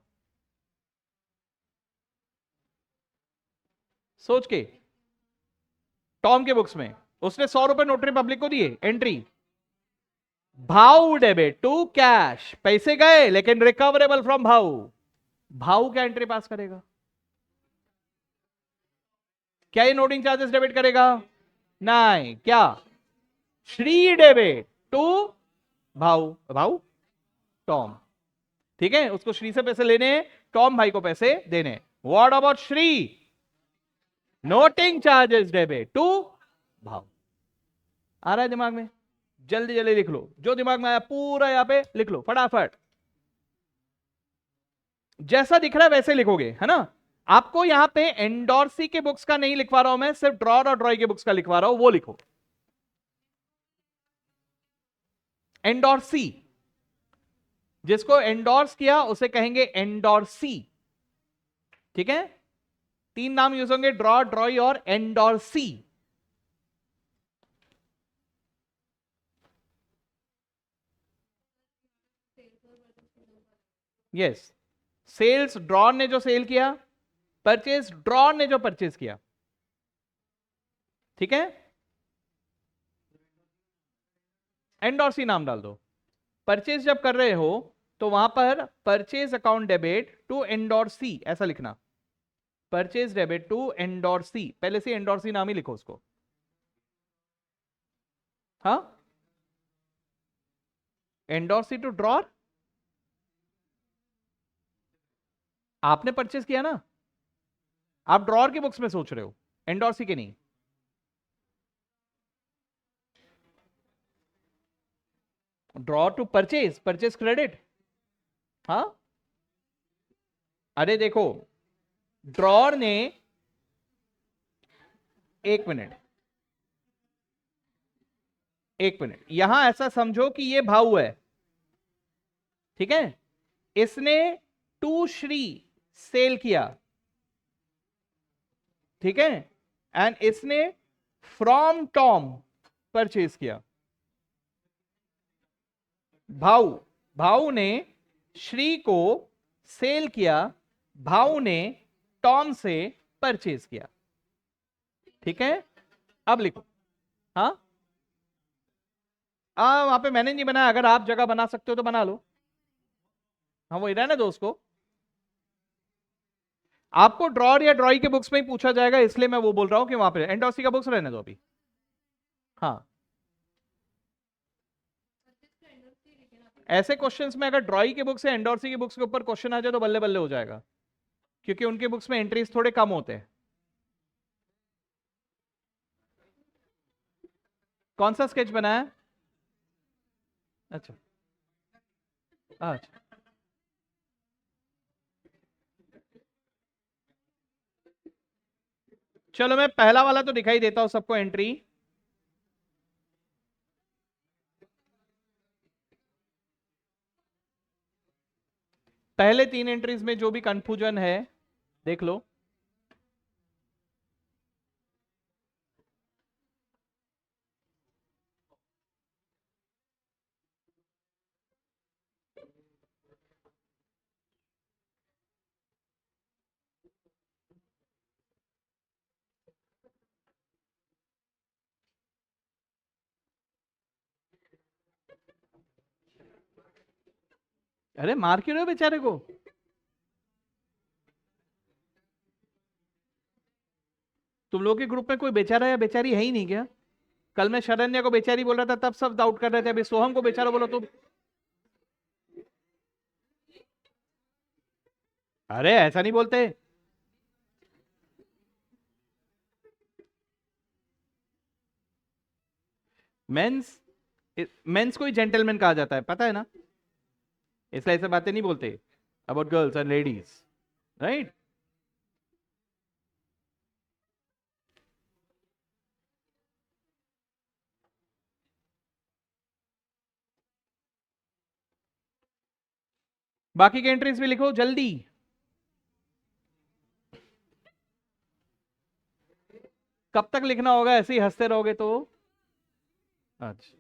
सोच के। टॉम के बुक्स में उसने 100 रुपए नोटरी पब्लिक को दिए, एंट्री भाव डेबिट टू कैश, पैसे गए लेकिन रिकवरेबल फ्रॉम भाव, भाव क्या एंट्री पास करेगा, क्या ये नोटिंग चार्जेस डेबिट करेगा, नहीं, क्या श्री डेबिट टू भाव, भाव टॉम, ठीक है, उसको श्री से पैसे लेने, टॉम भाई को पैसे देने। What about Shri, noting charges debit to Bhav. आ रहा है दिमाग में, जल्दी जल्दी लिख लो, जो दिमाग में आया पूरा यहां पे लिख लो फटाफट, जैसा दिख रहा है वैसे लिखोगे, है ना। आपको यहां पे एंडोर्सी के बुक्स का नहीं लिखवा रहा हूं मैं, सिर्फ ड्रॉर और ड्रॉई के बुक्स का लिखवा रहा हूं, वो लिखो। एंडोर्सी, जिसको एंडोर्स किया उसे कहेंगे एंडोर्सी, ठीक है। 3 नाम यूज होंगे, ड्रॉ, ड्रॉई और एंडोर्सी। यस, सेल्स ड्रॉर ने जो सेल किया, परचेज ड्रॉर ने जो परचेज किया, ठीक है। एंडोर्सी नाम डाल दो। परचेज जब कर रहे हो तो वहां पर purchase account debit to endorsee ऐसा लिखना, परचेज डेबिट टू एंडोर्सी, पहले से एंडोर्सी नाम ही लिखो उसको, हाँ। एंडोर्सी टू ड्रॉर, आपने परचेज किया ना, आप ड्रॉर के बुक्स में सोच रहे हो, एंडोर्सी के नहीं। Draw two purchase, purchase credit, हाँ। अरे देखो, ड्रॉर ने, एक मिनट, यहां ऐसा समझो कि ये भाव है, ठीक है, इसने टू श्री सेल किया, ठीक है, एंड इसने फ्रॉम टॉम परचेज किया। भाव ने श्री को सेल किया, भाव ने टॉम से परचेज किया, ठीक है। अब लिखो, हाँ, वहां पे मैंने नहीं बनाया, अगर आप जगह बना सकते हो तो बना लो, हाँ वो रहने दो उसको। आपको ड्रॉर या ड्रॉई के बुक्स में ही पूछा जाएगा, इसलिए मैं वो बोल रहा हूं कि वहां पे एंडोर्सी का बुक्स रहने दो अभी, हाँ। ऐसे क्वेश्चंस में अगर ड्रॉई की बुक से एंडोर्सी की बुक्स के ऊपर क्वेश्चन आ जाए तो बल्ले बल्ले हो जाएगा, क्योंकि उनके बुक्स में एंट्रीज थोड़े कम होते हैं। कौन सा स्केच बनाया? अच्छा अच्छा, चलो मैं पहला वाला तो दिखाई देता हूं सबको एंट्री। पहले 3 एंट्रीज में जो भी कंफ्यूजन है देख लो। अरे मार क्यों रहे हो बेचारे को? तुम लोग के ग्रुप में कोई बेचारा या बेचारी है ही नहीं क्या? कल मैं शरण्य को बेचारी बोल रहा था तब सब डाउट कर रहे थे, अभी सोहम को बेचारा बोलो तो। अरे ऐसा नहीं बोलते। मेंस, मेंस को ही जेंटलमैन कहा जाता है, पता है ना? इसलिए ऐसे बातें नहीं बोलते about girls and ladies, right? बाकी के एंट्रीज भी लिखो जल्दी। कब तक लिखना होगा? ऐसे ही हंसते रहोगे तो। अच्छा,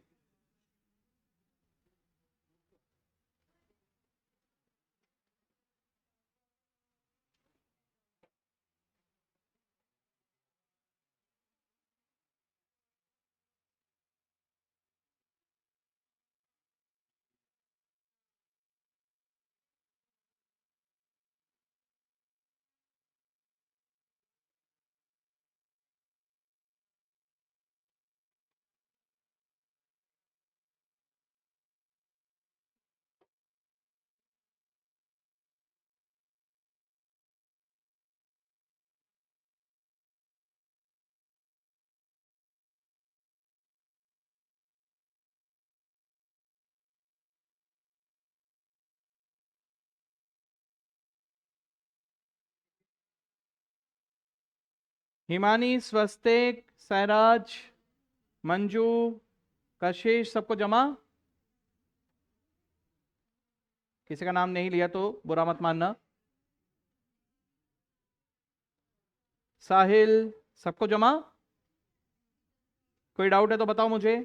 हिमानी, स्वस्तिक, सैराज, मंजू, कशिश, सबको जमा। किसी का नाम नहीं लिया तो बुरा मत मानना। साहिल, सबको जमा। कोई डाउट है तो बताओ मुझे।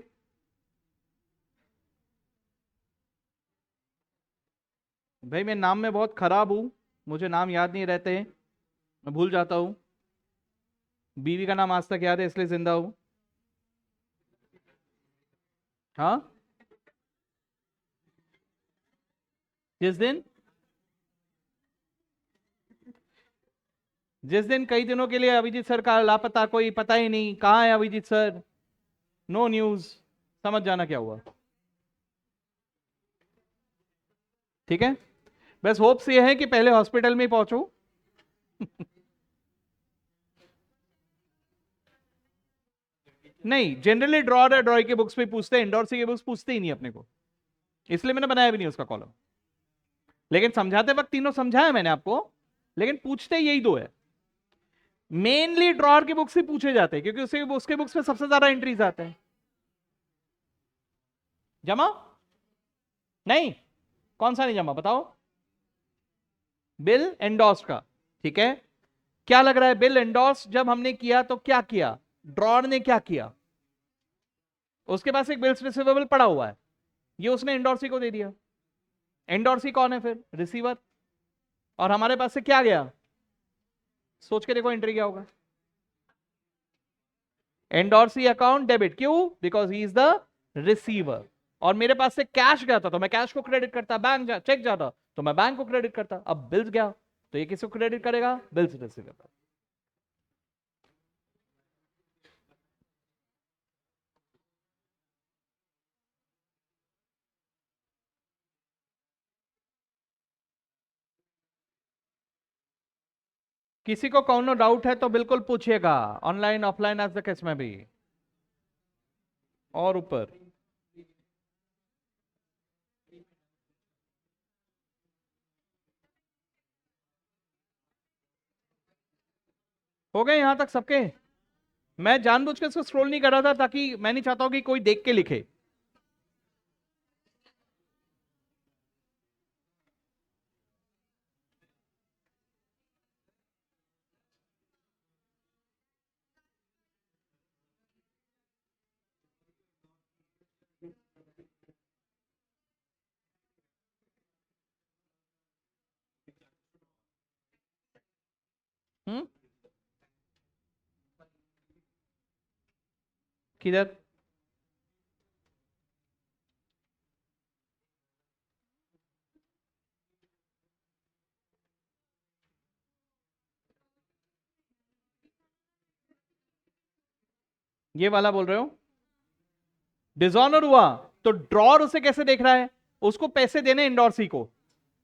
भाई मैं नाम में बहुत खराब हूं, मुझे नाम याद नहीं रहते, मैं भूल जाता हूं। बीवी का नाम आज तक याद है इसलिए जिंदा हूं। हाँ, जिस दिन, जिस दिन कई दिनों के लिए अभिजीत सर का लापता, कोई पता ही नहीं कहाँ है अभिजीत सर, नो न्यूज, समझ जाना क्या हुआ। ठीक है, बस होप्स ये है कि पहले हॉस्पिटल में ही पहुंचो। नहीं, जनरली ड्रॉर है, ड्रॉय के बुक्स पे पूछते हैं, इंडोर्सी के बुक्स पूछते ही नहीं अपने को, इसलिए मैंने बनाया भी नहीं उसका कॉलम। लेकिन समझाते वक्त तीनों समझाया मैंने आपको, लेकिन पूछते यही दो है। मेनली ड्रॉर की बुक्स ही पूछे जाते हैं, क्योंकि उसे उसके बुक्स में सबसे ज्यादा एंट्रीज आते हैं। जमा? नहीं, कौन सा नहीं जमा बताओ? बिल एंडोर्स का, ठीक है। क्या लग रहा है, बिल एंडोर्स जब हमने किया तो क्या किया? ड्रॉर ने क्या किया? उसके पास एक बिल्स रिसीवेबल पड़ा हुआ है, ये उसने एंडोर्सी को दे दिया। एंडोर्सी कौन है फिर? रिसीवर। और हमारे पास से क्या गया? सोच के देखो एंट्री क्या होगा। एंडोर्सी अकाउंट डेबिट, क्यों? Because he is the receiver. और मेरे पास से कैश गया था तो मैं कैश को क्रेडिट करता, चेक जाता तो मैं बैंक को क्रेडिट करता। अब बिल्स गया तो ये किसको क्रेडिट करेगा? Bills receivable. किसी को कौनो डाउट है तो बिल्कुल पूछिएगा, ऑनलाइन ऑफलाइन आज तक इसमें भी। और ऊपर हो गए यहां तक सबके। मैं जानबूझ के इसको स्क्रॉल नहीं कर रहा था ताकि मैं नहीं चाहता हूं कि कोई देख के लिखे। हम्म। किधर? ये वाला बोल रहे हो? डिसऑनर हुआ तो ड्रॉर उसे कैसे देख रहा है? उसको पैसे देने इंडोर्सी को,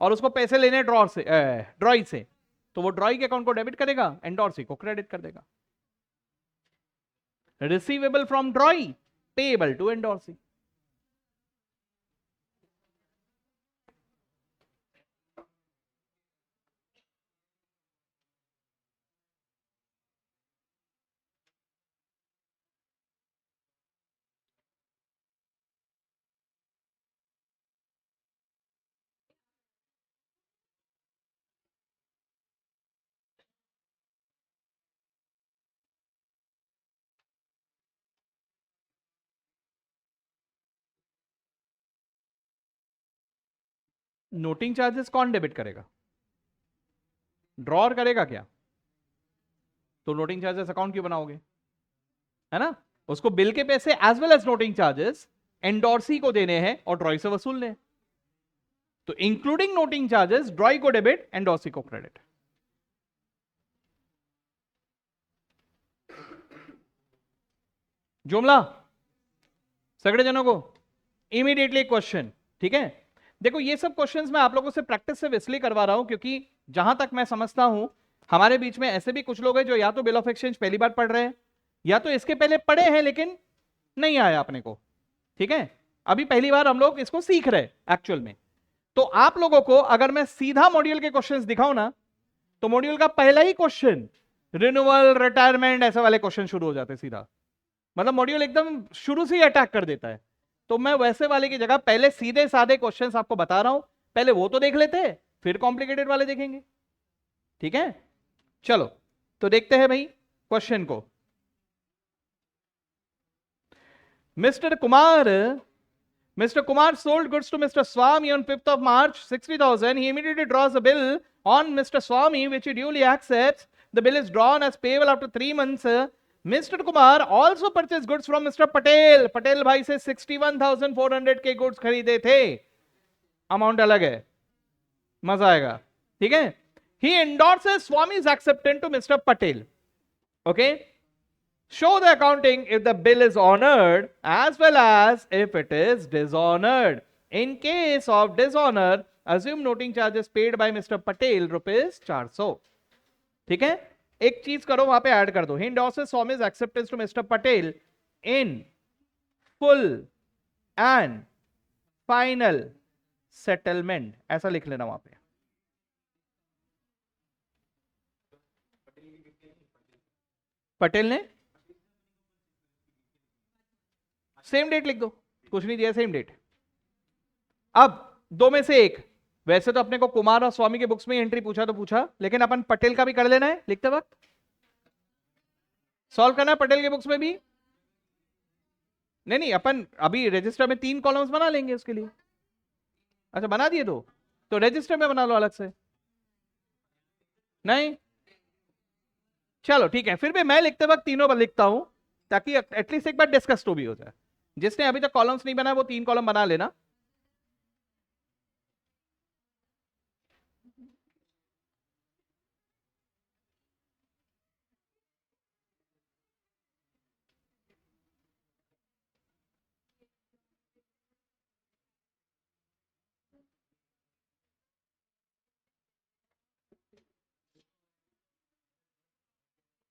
और उसको पैसे लेने ड्रॉर से, ड्रॉई से। तो वो ड्रॉई के अकाउंट को डेबिट करेगा, एंडोर्सी को क्रेडिट कर देगा। Receivable from drawee, payable to endorsee. Noting charges कौन डेबिट करेगा? ड्रॉर करेगा क्या? तो नोटिंग चार्जेस अकाउंट क्यों बनाओगे? है ना? उसको बिल के पैसे as well as noting charges endorsee को देने हैं और ड्रॉई से वसूलने हैं। तो इंक्लूडिंग नोटिंग चार्जेस, ड्रॉई को डेबिट, एंडोर्सी को क्रेडिट। जुमला सगड़े जनों को इमीडिएटली क्वेश्चन। ठीक है, देखो ये सब क्वेश्चंस मैं आप लोगों से प्रैक्टिस से इसलिए करवा रहा हूं क्योंकि जहां तक मैं समझता हूं हमारे बीच में ऐसे भी कुछ लोग हैं जो या तो बिल ऑफ एक्सचेंज पहली बार पढ़ रहे हैं, या तो इसके पहले पढ़े हैं लेकिन नहीं आया अपने को। ठीक है, अभी पहली बार हम लोग इसको सीख रहे हैं एक्चुअल में। तो आप लोगों को अगर मैं सीधा मॉड्यूल के क्वेश्चंस दिखाऊं ना, तो मॉड्यूल का पहला ही क्वेश्चन रिन्यूअल, रिटायरमेंट, ऐसे वाले क्वेश्चन शुरू हो जाते सीधा। मतलब मॉड्यूल एकदम शुरू से ही अटैक कर देता है। तो मैं वैसे वाले की जगह पहले सीधे साधे क्वेश्चंस आपको बता रहा हूं, पहले वो तो देख लेते हैं, फिर कॉम्प्लिकेटेड वाले देखेंगे। ठीक है, चलो तो देखते हैं भाई क्वेश्चन को। Mister Kumar Mr. Kumar sold goods to Mr. Swami on 5th of March, 60,000. He immediately draws a bill on Mr. Swami, which he duly accepts. The bill is drawn as payable after 3 months. Mr. Kumar also purchased goods from Mr. Patel. Patel भाई से 61,400 के goods खरीदे थे। Amount अलग है, मजा आएगा। ठीक है, he endorses Swami's acceptance to Mr. Patel. Okay, show the accounting if the bill is honored as well as if it is dishonored. In case of dishonor, assume noting charges paid by Mr. Patel rupees 400. ठीक है, एक चीज करो वहां पे add कर दो, he endorses Swami's acceptance to Mr. Patel in full and final settlement, ऐसा लिख लेना वहां पे। पटेल ने सेम डेट लिख दो, कुछ नहीं दिया, सेम डेट। अब दो में से एक, वैसे तो अपने को कुमार और स्वामी के बुक्स में एंट्री पूछा तो पूछा, लेकिन अपन पटेल का भी कर लेना है लिखते वक्त, सॉल्व करना है पटेल के बुक्स में भी। नहीं नहीं, अपन अभी रजिस्टर में 3 कॉलम्स बना लेंगे उसके लिए। अच्छा बना दिए दो, तो रजिस्टर में बना लो अलग से। नहीं, चलो ठीक है, फिर भी मैं लिखते वक्त तीनों पर लिखता हूं ताकि एटलीस्ट एक बार डिस्कस तो भी हो जाए। जिसने अभी तक कॉलम्स नहीं बनाया वो 3 कॉलम बना लेना।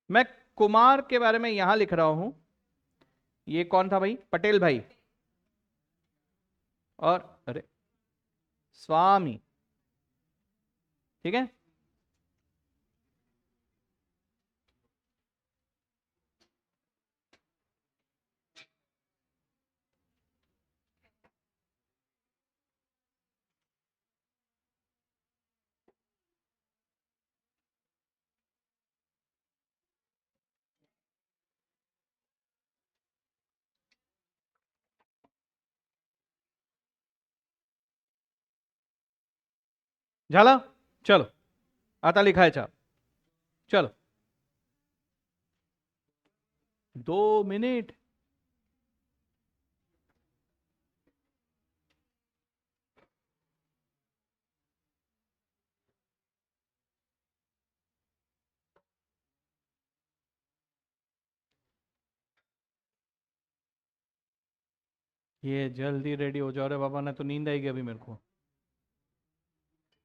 मैं कुमार के बारे में यहां लिख रहा हूं, ये कौन था भाई? पटेल भाई। और अरे स्वामी, ठीक है। झाला, चलो, आता लिखा है चाप, चलो 2 मिनट। ये जल्दी रेडी हो जाओ रे बाबा, ना तो नींद आएगी अभी मेरे को।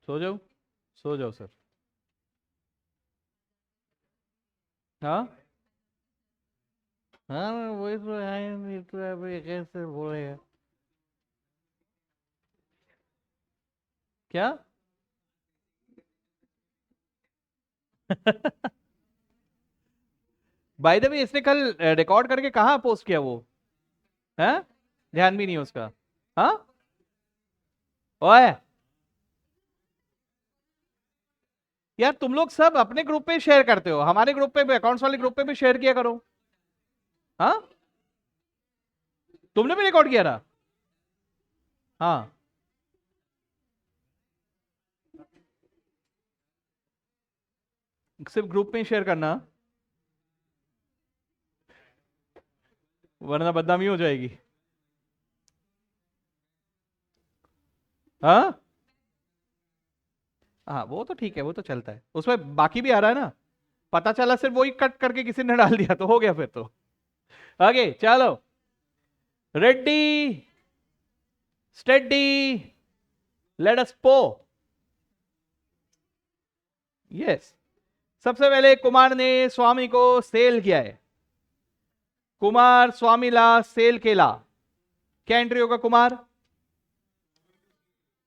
सो जाओ, सो जाओ सर। हाँ हाँ, वही तो है, नहीं तो अभी कैसे बोलेगा? क्या? बाय द वे, इसने कल रिकॉर्ड करके कहाँ पोस्ट किया वो? है, ध्यान भी नहीं है उसका। हाँ, ओए यार, तुम लोग सब अपने ग्रुप पे शेयर करते हो, हमारे ग्रुप पे भी, अकाउंट्स वाले ग्रुप पे भी शेयर किया करो। हाँ, तुमने भी रिकॉर्ड किया था? हाँ, सिर्फ ग्रुप में ही शेयर करना, वरना बदनामी हो जाएगी। हाँ हाँ, वो तो ठीक है, वो तो चलता है, उसमें बाकी भी आ रहा है ना। पता चला सिर्फ वही कट करके किसी ने डाल दिया तो हो गया फिर तो। आगे चलो, रेडी, स्टेडी, लेट अस पो। यस, सबसे पहले कुमार ने स्वामी को सेल किया है। कुमार स्वामीला सेल केला, क्या एंट्री होगा? Kumar,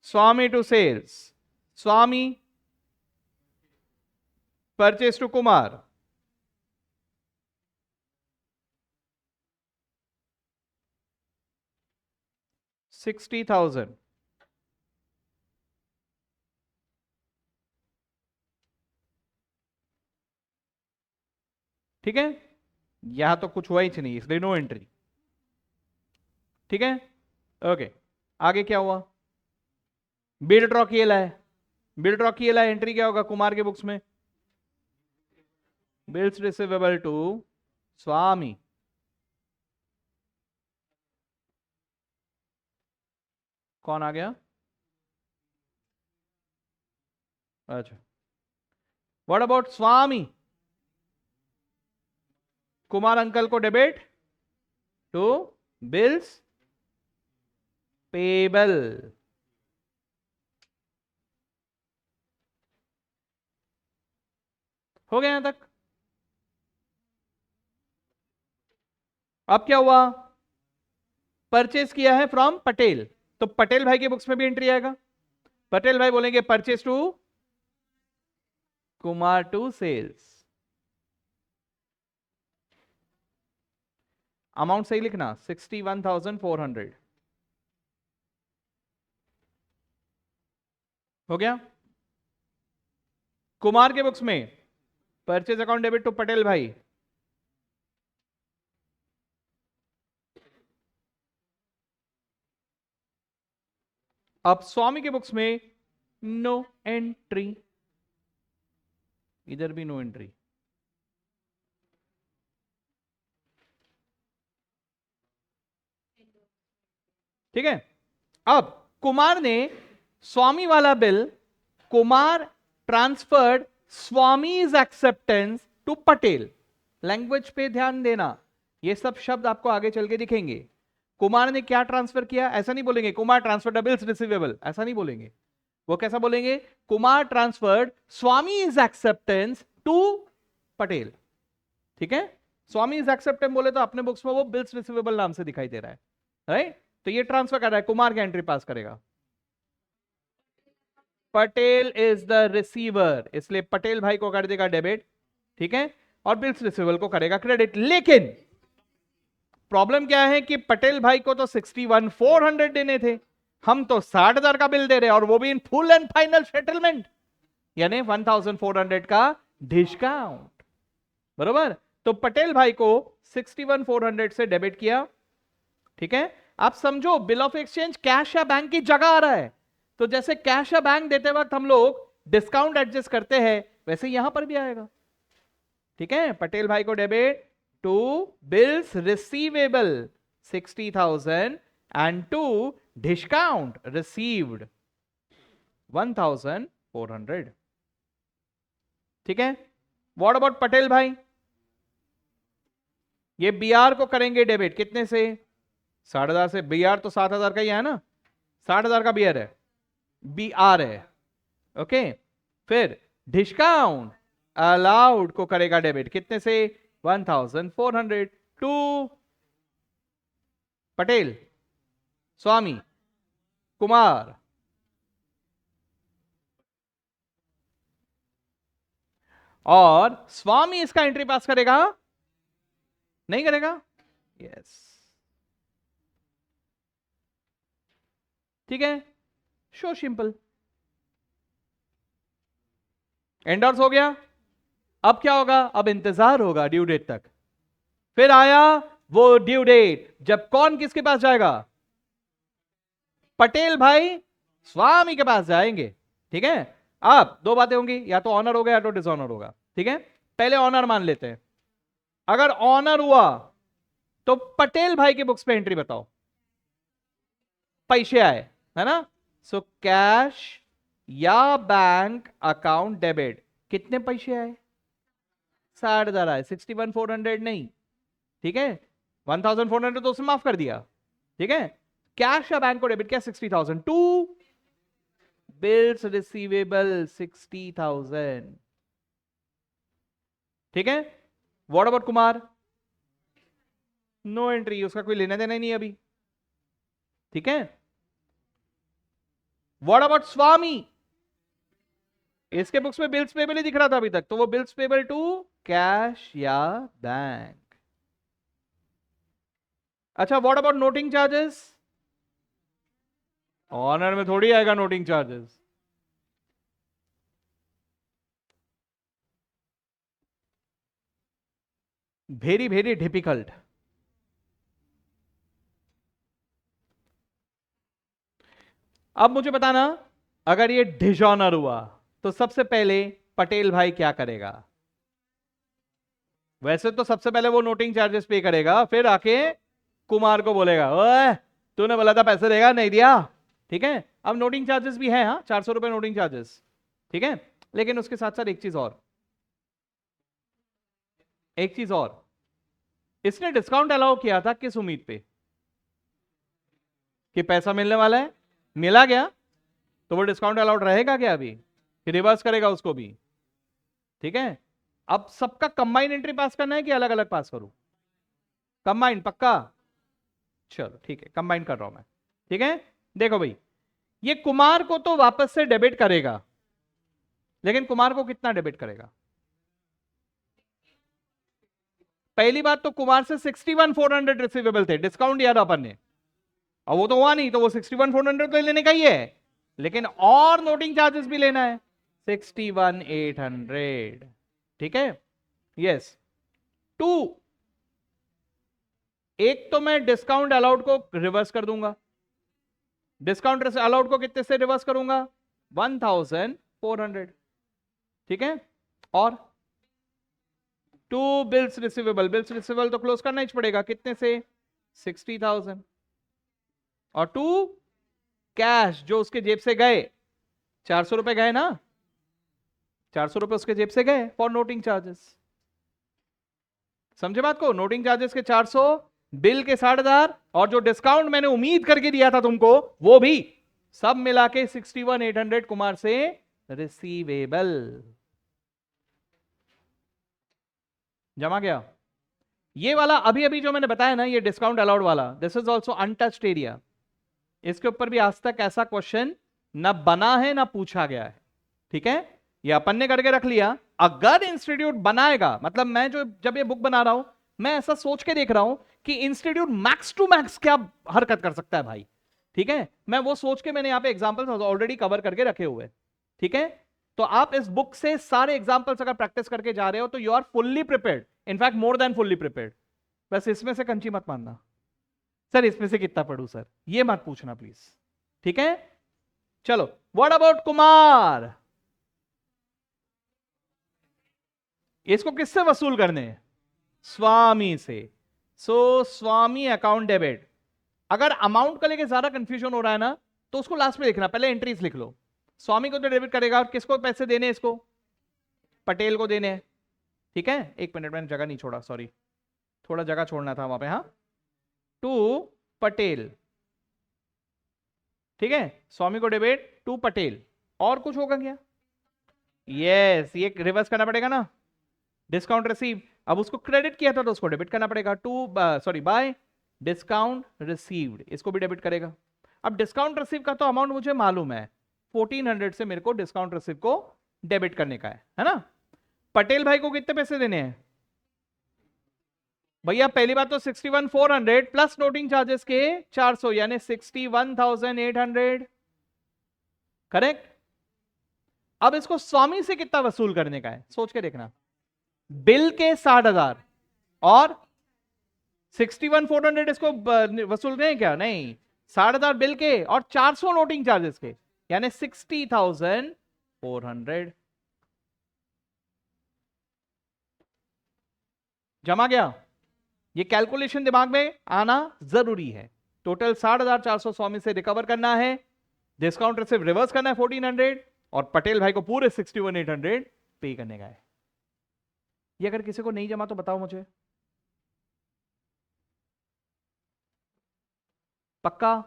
Swami to sales, Swami purchase to Kumar, $60,000। ठीक है, यहां तो कुछ हुआ ही नहीं, इसलिए नो एंट्री। ठीक है, ओके। आगे क्या हुआ? बिल ड्रॉ किए है, बिल ड्रॉ किए है, एंट्री क्या होगा कुमार के बुक्स में? बिल्स रिसीवेबल टू स्वामी। कौन आ गया? अच्छा, what about Swami? Kumar uncle को डेबिट टू बिल्स पेबल। हो गया यहां तक? अब क्या हुआ? परचेस किया है फ्रॉम पटेल, तो पटेल भाई के बुक्स में भी एंट्री आएगा। पटेल भाई बोलेंगे purchase to Kumar to sales. Amount सही लिखना, 61,400। हो गया। कुमार के बुक्स में purchase account debit to Patel भाई, अब स्वामी के बुक्स में नो एंट्री, इधर भी नो एंट्री। ठीक है, अब कुमार ने स्वामी वाला bill, Kumar transferred Swami's acceptance to Patel. Language पे ध्यान देना, ये सब शब्द आपको आगे चल के दिखेंगे। कुमार ने क्या ट्रांसफर किया? ऐसा नहीं बोलेंगे Kumar transfer the bills receivable, ऐसा नहीं बोलेंगे। वो कैसा बोलेंगे? Kumar transferred Swami's acceptance to Patel. ठीक है, स्वामी इज एक्सेप्टेड बोले तो अपने बुक्स में वो बिल्स रिसीवेबल नाम से दिखाई दे रहा है, राइट? तो ये ट्रांसफर कर रहा है, कुमार की एंट्री पास करेगा। पटेल इज द रिसीवर, इसलिए पटेल भाई को कर देगा डेबिट, ठीक है, और बिल्स रिसीवेबल को करेगा क्रेडिट। लेकिन प्रॉब्लम क्या है कि पटेल भाई को तो 61,400 देने थे, हम तो 60,000 का बिल दे रहे हैं, और वो भी in full and final settlement, यानी 1,400 का डिस्काउंट, बरोबर? तो पटेल भाई को 61,400 से डेबिट किया, ठीक है। आप समझो बिल ऑफ एक्सचेंज कैश या बैंक की जगह आ रहा है, तो जैसे कैश या बैंक देते वक्त हम लोग डिस्काउंट एडजस्ट करते हैं, वैसे यहां पर भी आएगा, ठीक है। पटेल भाई को debit to bills receivable 60,000 and to discount received 1,400, ठीक है। व्हाट अबाउट पटेल भाई? ये बीआर को करेंगे डेबिट, कितने से? 60,000 से। बीआर तो 7,000 का ही है ना, 60,000 का बीआर है, बीआर है, ओके। फिर डिस्काउंट अलाउड को करेगा डेबिट, कितने से? 1,400 टू पटेल, स्वामी, कुमार, और स्वामी इसका एंट्री पास करेगा? नहीं करेगा, यस, ठीक है, शो सिंपल, एंडोर्स हो गया। अब क्या होगा? अब इंतजार होगा ड्यू डेट तक। फिर आया वो ड्यू डेट जब कौन किसके पास जाएगा? पटेल भाई स्वामी के पास जाएंगे, ठीक है। अब दो बातें होंगी, या तो ऑनर होगा या तो डिसऑनर होगा, ठीक है। पहले ऑनर मान लेते हैं, अगर ऑनर हुआ तो पटेल भाई के बुक्स पे एंट्री बताओ, पैसे आए, है ना। सो कैश या बैंक अकाउंट डेबिट, कितने पैसे आए? 60,000 आए, 61,400 नहीं, ठीक है। 1,400 तो उसने माफ कर दिया, ठीक है। कैश या बैंक को डेबिट किया 60,000 टू बिल्स रिसीवेबल 60,000, ठीक है। What about Kumar? No entry, उसका कोई लेना देना ही नहीं अभी, ठीक है। What about Swami? इसके बुक्स में बिल्स पेबल ही दिख रहा था अभी तक, तो वो बिल्स पेबल टू कैश या बैंक। अच्छा, what about noting charges? Honour में थोड़ी आएगा noting charges, very very difficult. अब मुझे बताना, अगर ये डिसऑनर हुआ तो सबसे पहले पटेल भाई क्या करेगा? वैसे तो सबसे पहले वो नोटिंग चार्जेस पे करेगा, फिर आके कुमार को बोलेगा, ओए तूने बोला था पैसे देगा, नहीं दिया, ठीक है। अब नोटिंग चार्जेस भी है, हाँ, 400 रुपए नोटिंग चार्जेस, ठीक है। लेकिन उसके साथ साथ एक चीज और, एक चीज और, इसने डिस्काउंट अलाउ किया था किस उम्मीद पे? कि पैसा मिलने वाला है, मिला गया, तो वो डिस्काउंट अलाउड रहेगा क्या अभी? कि रिवर्स करेगा उसको भी, ठीक है। अब सबका कंबाइन एंट्री पास करना है कि अलग अलग पास करूं? कंबाइन पक्का? चलो ठीक है, कंबाइन कर रहा हूं मैं, ठीक है। देखो भाई, ये कुमार को तो वापस से डेबिट करेगा, लेकिन कुमार को कितना डेबिट करेगा? पहली बात तो कुमार से 61,400 रिसीवेबल थे, डिस्काउंट दिया था अपन ने, और वो तो हुआ नहीं, तो वो 61,400 तो लेने का ही है, लेकिन और नोटिंग चार्जेस भी लेना है 61,800, ठीक है। यस, टू, एक तो मैं डिस्काउंट अलाउड को रिवर्स कर दूंगा, डिस्काउंट अलाउड को कितने से रिवर्स करूंगा? 1,400, ठीक है। और to bills receivable, bills receivable तो क्लोज करना ही पड़ेगा, कितने से? 60,000, और टू कैश जो उसके जेब से गए, 400 रुपए गए ना, 400 रुपए उसके जेब से गए फॉर नोटिंग चार्जेस, समझे बात को? नोटिंग चार्जेस के 400, बिल के 60,000, और जो डिस्काउंट मैंने उम्मीद करके दिया था तुमको वो भी, सब मिला के 61,800 कुमार से रिसीवेबल। जमा गया। ये वाला अभी अभी जो मैंने बताया ना, ये डिस्काउंट अलाउड वाला, this is also untouched area. इसके ऊपर भी आज तक ऐसा क्वेश्चन ना बना है ना पूछा गया है। ठीक है, ये अपन ने करके रख लिया। अगर इंस्टीट्यूट बनाएगा, मतलब मैं जो जब ये बुक बना रहा हूं, मैं ऐसा सोच के देख रहा हूं कि इंस्टीट्यूट मैक्स टू मैक्स क्या हरकत कर सकता है भाई। ठीक है, मैं वो सोच के मैंने यहां पे एग्जांपल्स ऑलरेडी कवर करके रखे हुए। ठीक है, तो आप इस बुक से सारे एग्जांपल्स अगर प्रैक्टिस करके जा रहे हो तो you are fully prepared, in fact more than fully prepared. बस इसमें से कंची मत मानना सर, इसमें से कितना पढ़ू सर, ये मत पूछना प्लीज। ठीक है, चलो व्हाट अबाउट कुमार, इसको किससे वसूल करने हैं? स्वामी से। सो स्वामी अकाउंट डेबिट। अगर अमाउंट को लेके ज्यादा कंफ्यूजन हो रहा है ना, तो उसको लास्ट में लिखना, पहले एंट्रीज लिख लो। स्वामी को तो डेबिट करेगा, और किसको पैसे देने, इसको पटेल को देने हैं। ठीक है, एक मिनट, मैंने जगह नहीं छोड़ा, सॉरी, थोड़ा जगह छोड़ना था वहां पे। हाँ, टू पटेल। ठीक है, स्वामी को डेबिट टू पटेल। और कुछ होगा क्या? यस, ये रिवर्स करना पड़ेगा ना, डिस्काउंट रिसीव। अब उसको क्रेडिट किया था तो उसको डेबिट करना पड़ेगा, to sorry by discount received, इसको भी डेबिट करेगा। अब डिस्काउंट रिसीव का तो अमाउंट मुझे मालूम है, 1400 से मेरे को डिस्काउंट रिसीव को डेबिट करने का है ना। पटेल भाई को कितने पैसे देने हैं भैया? पहली बात तो 61,400 प्लस नोटिंग चार्जेस के 400, यानी 61,800। करेक्ट। अब इसको स्वामी से कितना वसूल करने का है, सोच के देखना। बिल के 60,000 और 61,400 इसको वसूल रहे हैं क्या? नहीं, 60,000 बिल के और 400 नोटिंग चार्जेस के, यानी 60,400। जमा गया? ये कैलकुलेशन दिमाग में आना जरूरी है। टोटल 60,400 स्वामी से रिकवर करना है, डिस्काउंट रिसीव रिवर्स करना है 1400, और पटेल भाई को पूरे 61,800 पे करने का है। ये अगर किसी को नहीं जमा तो बताओ मुझे। पक्का?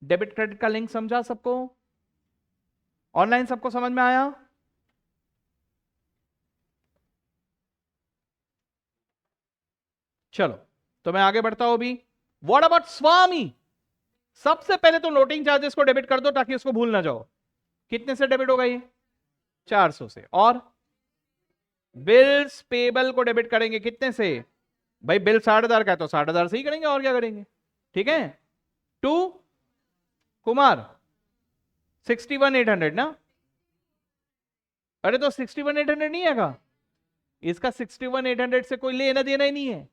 डेबिट क्रेडिट का लिंक समझा सबको? ऑनलाइन सबको समझ में आया? चलो, तो मैं आगे बढ़ता हूं अभी। व्हाट अबाउट स्वामी? सबसे पहले तो नोटिंग चार्जेस को डेबिट कर दो ताकि उसको भूल ना जाओ। कितने से डेबिट होगा ये? 400 से। और बिल्स पेबल को डेबिट करेंगे कितने से? भाई बिल 60,000 का है तो 60,000 से ही करेंगे, और क्या करेंगे। ठीक है, टू कुमार 61,800 ना। अरे तो 61,800 नहीं है का? इसका 61,800 से कोई लेना देना ही नहीं है।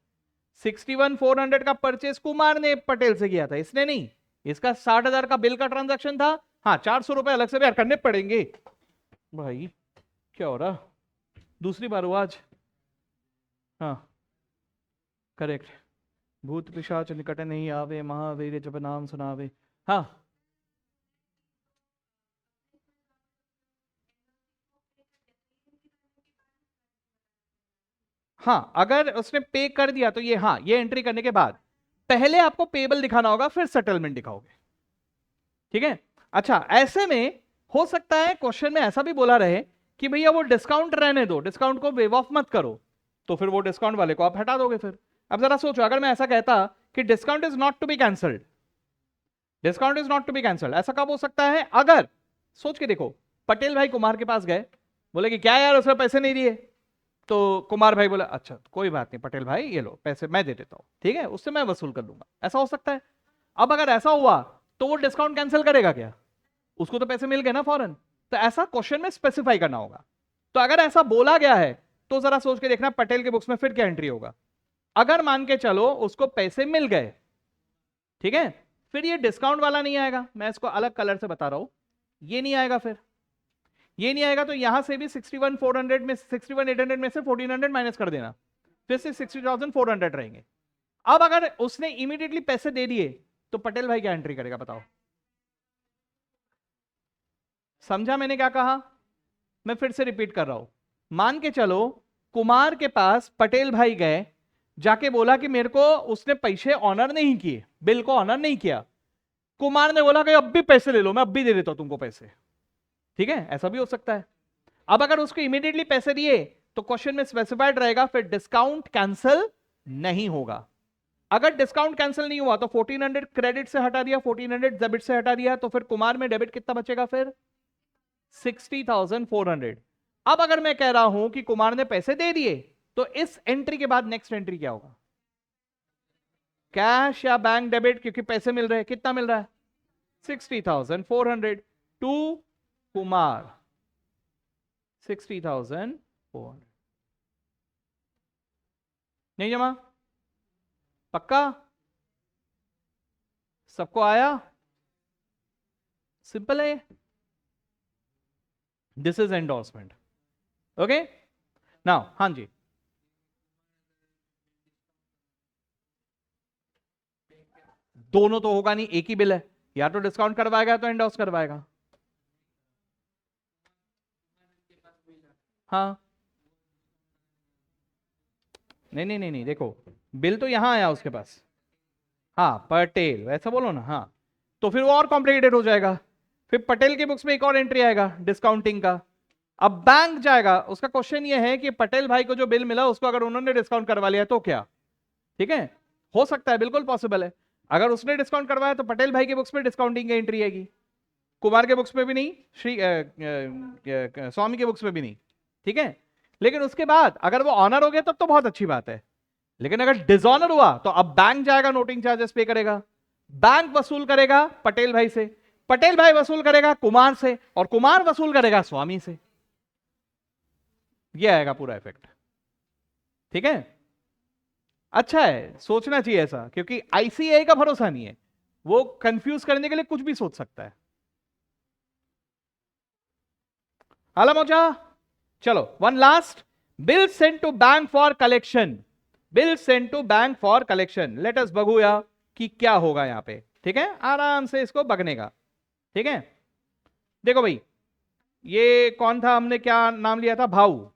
61,400 का परचेस कुमार ने पटेल से किया था, इसने नहीं। इसका 60,000 का बिल का ट्रांजैक्शन था। हाँ, 400 रुपए अलग से भी करने पड़ेंगे भाई। क्या हो रहा, दूसरी बार हुआ आज। हाँ करेक्ट, भूत पिशाच निकट नहीं आवे, महावीर जब नाम सुनावे। हाँ हाँ, अगर उसने पे कर दिया तो ये, हाँ, ये एंट्री करने के बाद पहले आपको पेबल दिखाना होगा, फिर सेटलमेंट दिखाओगे। ठीक है। अच्छा, ऐसे में हो सकता है क्वेश्चन में ऐसा भी बोला रहे कि भैया वो डिस्काउंट रहने दो, डिस्काउंट को वेव ऑफ मत करो, तो फिर वो डिस्काउंट वाले को आप हटा दोगे फिर। अब जरा सोचो, अगर मैं ऐसा कहता कि discount is not to be cancelled, discount is not to be cancelled, ऐसा कब हो सकता है? अगर, सोच के देखो, पटेल भाई कुमार के पास गए, बोले कि क्या यार उसने पैसे नहीं दिए, तो कुमार भाई बोला अच्छा कोई बात नहीं पटेल भाई, ये लो पैसे मैं दे देता हूं, ठीक है, उससे मैं वसूल कर लूंगा, ऐसा हो सकता है। अब अगर ऐसा हुआ तो वो डिस्काउंट कैंसिल करेगा क्या? उसको तो पैसे मिल गए ना फौरन। तो ऐसा क्वेश्चन में स्पेसिफाई करना होगा। तो अगर ऐसा बोला गया है तो जरा सोच के देखना पटेल के बुक्स में फिर क्या एंट्री होगा। अगर मान के चलो उसको पैसे मिल गए, ठीक है, फिर ये डिस्काउंट वाला नहीं आएगा, मैं इसको अलग कलर से बता रहा हूं, ये नहीं आएगा, फिर ये नहीं आएगा, तो यहां से भी 61,400 में 61,800 में से 1,400 माइनस कर देना, फिर से 60,400 रहेंगे। अब अगर उसने इमीडिएटली पैसे दे दिए तो पटेल भाई क्या एंट्री करेगा बताओ? समझा मैंने क्या कहा? मैं फिर से रिपीट कर रहा हूं। मान के चलो कुमार के पास पटेल भाई गए, जाके बोला कि मेरे को उसने पैसे ऑनर नहीं किए, बिल को ऑनर नहीं किया। कुमार ने बोला कि अब भी पैसे ले लो, मैं अब भी दे देता हूं तुमको पैसे। ठीक है, ऐसा भी हो सकता है। अब अगर उसको इमीडिएटली पैसे दिए तो क्वेश्चन में स्पेसिफाइड रहेगा, फिर डिस्काउंट कैंसिल नहीं होगा। अगर डिस्काउंट कैंसिल नहीं हुआ तो 1400 क्रेडिट से हटा दिया, 1400 डेबिट से हटा दिया, तो फिर कुमार में डेबिट कितना बचेगा फिर 60,400। अब अगर मैं कह रहा हूं कि कुमार ने पैसे दे दिए, तो इस एंट्री के बाद नेक्स्ट एंट्री क्या होगा? कैश या बैंक डेबिट, क्योंकि पैसे मिल रहे हैं, कितना मिल रहा है 60,400 टू कुमार 60,400। नहीं जमा? पक्का? सबको आया? सिंपल है। This is endorsement. Okay now, हाँ जी, दोनों तो होगा नहीं, एक ही बिल है, या तो डिस्काउंट करवाएगा तो एंडोर्स करवाएगा। हाँ, नहीं नहीं नहीं नहीं, देखो बिल तो यहां आया उसके पास, हाँ पटेल, वैसा बोलो ना, हाँ, तो फिर वो और कॉम्प्लिकेटेड हो जाएगा। फिर पटेल के बुक्स में एक और एंट्री आएगा डिस्काउंटिंग का। अब बैंक जाएगा, उसका क्वेश्चन ये है कि पटेल भाई को जो बिल मिला उसको अगर उन्होंने डिस्काउंट करवा लिया तो क्या? ठीक है, हो सकता है, बिल्कुल पॉसिबल है। अगर उसने डिस्काउंट करवाया तो पटेल भाई के बुक्स में डिस्काउंटिंग की एंट्री आएगी, कुमार के बुक्स में भी नहीं, श्री स्वामी के बुक्स में भी नहीं। ठीक है, लेकिन उसके बाद अगर वो ऑनर हो गया तब तो बहुत अच्छी बात है, लेकिन अगर डिसऑनर हुआ तो अब बैंक जाएगा, नोटिंग चार्जेस पे करेगा, बैंक वसूल करेगा पटेल भाई से, पटेल भाई वसूल करेगा कुमार से, और कुमार वसूल करेगा स्वामी से। ये आएगा पूरा इफेक्ट। ठीक है, अच्छा है, सोचना चाहिए ऐसा, क्योंकि आईसीएआई का भरोसा नहीं है, वो कंफ्यूज करने के लिए कुछ भी सोच सकता है। आला मौजा, चलो one last, bill send to bank for collection, bill send to bank for collection, let us बगुया कि क्या होगा यहां पे। ठीक है, आराम से इसको बगने का। ठीक है, देखो भाई, ये कौन था, हमने क्या नाम लिया था, भाऊ,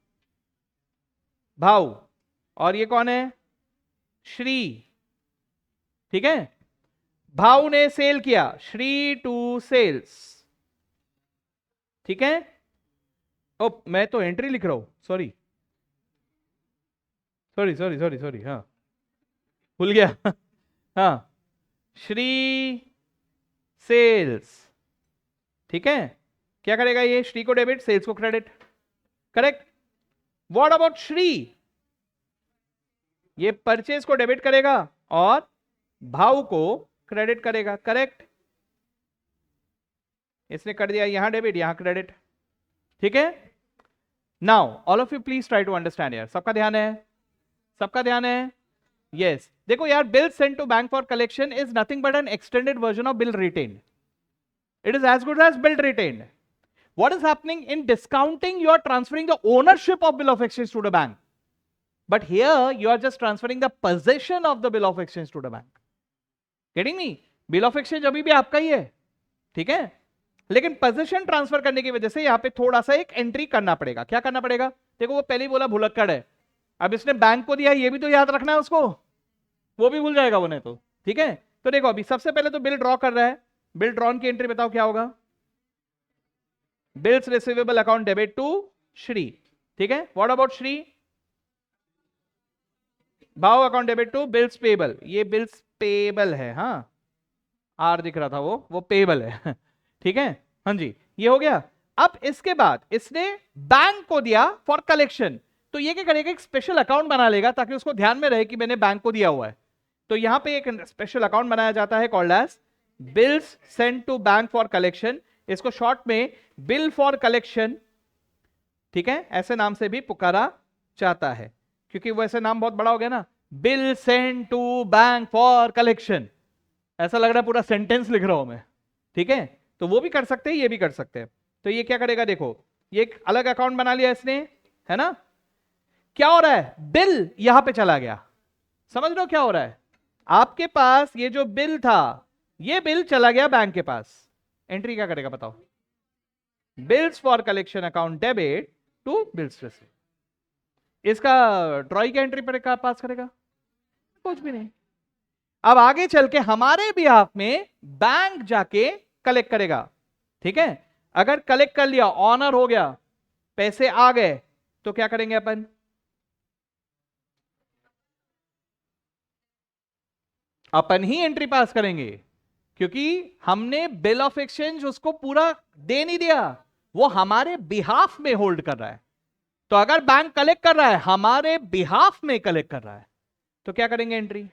भाऊ, और ये कौन है, श्री। ठीक है, भाऊ ने सेल किया, श्री टू सेल्स। ठीक है, ओ मैं तो एंट्री लिख रहा हूं, sorry sorry sorry sorry sorry, हाँ भूल गया हाँ, श्री सेल्स। ठीक है, क्या करेगा ये, श्री को डेबिट, सेल्स को credit, correct. What about Shri, ये परचेज को डेबिट करेगा और भाव को क्रेडिट करेगा, करेक्ट। इसने कर दिया यहां डेबिट, यहां क्रेडिट। ठीक है, now all of you please try to understand यार, सबका ध्यान है, सबका ध्यान है, यस। देखो यार, bill sent to bank for collection is nothing but an extended version of bill retained, it is as good as bill retained. What is happening in discounting? You are transferring the ownership of bill of exchange to the bank, but here you are just transferring the possession of the bill of exchange to the bank. Getting me? Bill of exchange अभी भी आपका ही है, ठीक है, लेकिन position transfer करने की वजह से यहां पे थोड़ा सा एक एंट्री करना पड़ेगा। क्या करना पड़ेगा? देखो वो पहले ही बोला भुलक्कड़ है, अब इसने बैंक को दिया, ये भी तो याद रखना है उसको, वो भी भूल जाएगा वो नहीं तो। ठीक है, तो देखो अभी सबसे पहले तो बिल ड्रॉ कर रहा है, बिल ड्रॉन की एंट्री बताओ क्या होगा, bills receivable account debit to Shri. ठीक है, what about Shri, Bhav account debit to bills payable, ये बिल्स पेबल है, हाँ आर दिख रहा था वो पेबल है ठीक है, हाँ जी, ये हो गया। अब इसके बाद इसने बैंक को दिया फॉर कलेक्शन, तो ये क्या करेगा, एक स्पेशल अकाउंट बना लेगा ताकि उसको ध्यान में रहे कि मैंने बैंक को दिया हुआ है। तो यहां पे एक स्पेशल अकाउंट बनाया जाता है called as bills sent to bank for collection, इसको शॉर्ट में बिल फॉर कलेक्शन, ठीक है, ऐसे नाम से भी पुकारा जाता है, क्योंकि वैसे नाम बहुत बड़ा हो गया ना, bill sent to bank for collection, ऐसा लग रहा है पूरा सेंटेंस लिख रहा हूं मैं। ठीक है, तो वो भी कर सकते हैं, ये भी कर सकते हैं। तो ये क्या करेगा, देखो ये एक अलग अकाउंट बना लिया इसने, है ना, क्या हो रहा है, बिल यहां पे चला गया, समझ लो क्या हो रहा है, आपके पास ये जो बिल था, ये बिल चला गया बैंक के पास, एंट्री क्या करेगा बताओ, bills for collection account debit to bills receive, इसका ट्रॉय की एंट्री पर पास करेगा, कुछ भी नहीं। अब आगे चल के हमारे बिहाफ में बैंक जाके कलेक्ट करेगा। ठीक है, अगर कलेक्ट कर लिया, ऑनर हो गया, पैसे आ गए, तो क्या करेंगे अपन ही एंट्री पास करेंगे, क्योंकि हमने बिल ऑफ एक्सचेंज उसको पूरा दे नहीं दिया, वो हमारे बिहाफ में होल्ड कर रहा है। तो अगर बैंक कलेक्ट कर रहा है, हमारे बिहाफ में कलेक्ट कर रहा है, तो क्या करेंगे एंट्री।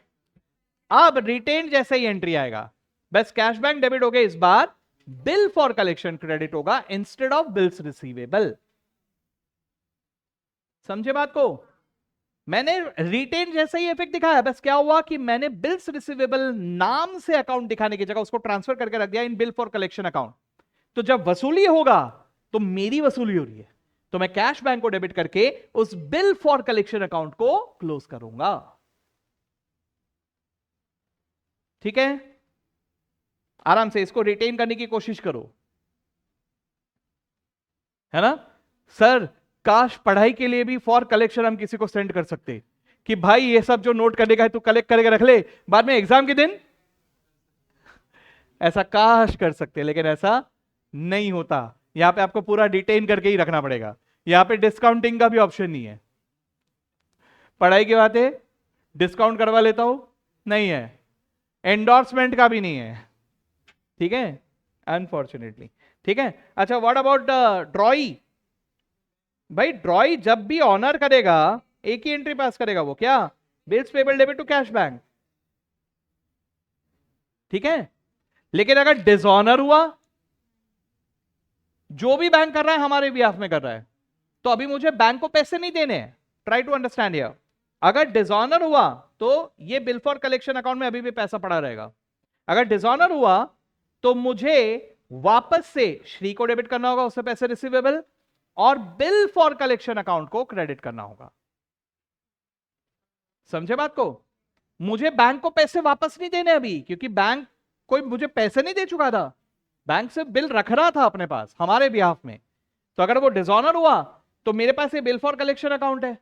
अब रिटेन जैसे ही एंट्री आएगा, बस कैश बैंक डेबिट हो गए, इस बार बिल फॉर कलेक्शन क्रेडिट होगा इंस्टेड ऑफ बिल्स रिसीवेबल। समझे बात को। मैंने रिटेन जैसा ही इफेक्ट दिखाया, बस क्या हुआ कि मैंने बिल्स रिसीवेबल नाम से अकाउंट दिखाने की जगह उसको ट्रांसफर करके रख दिया इन बिल फॉर कलेक्शन अकाउंट। तो जब वसूली होगा तो मेरी वसूली हो रही है, तो मैं कैश बैंक को डेबिट करके उस बिल फॉर कलेक्शन अकाउंट को क्लोज करूंगा। ठीक है, आराम से इसको रिटेन करने की कोशिश करो, है ना। सर काश पढ़ाई के लिए भी फॉर कलेक्शन हम किसी को सेंड कर सकते कि भाई ये सब जो नोट करने का है तू कलेक्ट करके रख ले, बाद में एग्जाम के दिन। ऐसा काश कर सकते, लेकिन ऐसा नहीं होता। यहां पे आपको पूरा डिटेन करके ही रखना पड़ेगा। यहां पे डिस्काउंटिंग का भी ऑप्शन नहीं है। पढ़ाई की बात है, डिस्काउंट करवा लेता हूं, नहीं है। एंडोर्समेंट का भी नहीं है, ठीक है, अनफॉर्चुनेटली। ठीक है, अच्छा व्हाट अबाउट ड्रॉई। भाई ड्रॉई जब भी ऑनर करेगा एक ही एंट्री पास करेगा, वो क्या, bills payable debit to cash bank. ठीक है, लेकिन अगर डिसऑनर हुआ, जो भी बैंक कर रहा है हमारे बिहाफ में कर रहा है, तो अभी मुझे बैंक को पैसे नहीं देने हैं। Try to understand here. अगर डिसऑनर हुआ तो ये बिल फॉर कलेक्शन अकाउंट में अभी भी पैसा पड़ा रहेगा। अगर डिसऑनर हुआ तो मुझे वापस से श्री को डेबिट करना होगा, उससे पैसे रिसीवेबल, और बिल फॉर कलेक्शन अकाउंट को क्रेडिट करना होगा। समझे बात को। मुझे बैंक को पैसे वापस नहीं देने अभी, क्योंकि बैंक कोई मुझे पैसे नहीं दे चुका था, बैंक से बिल रख रहा था अपने पास हमारे बिहाफ में। तो अगर वो डिसऑनर हुआ तो मेरे पास ये बिल फॉर कलेक्शन अकाउंट है,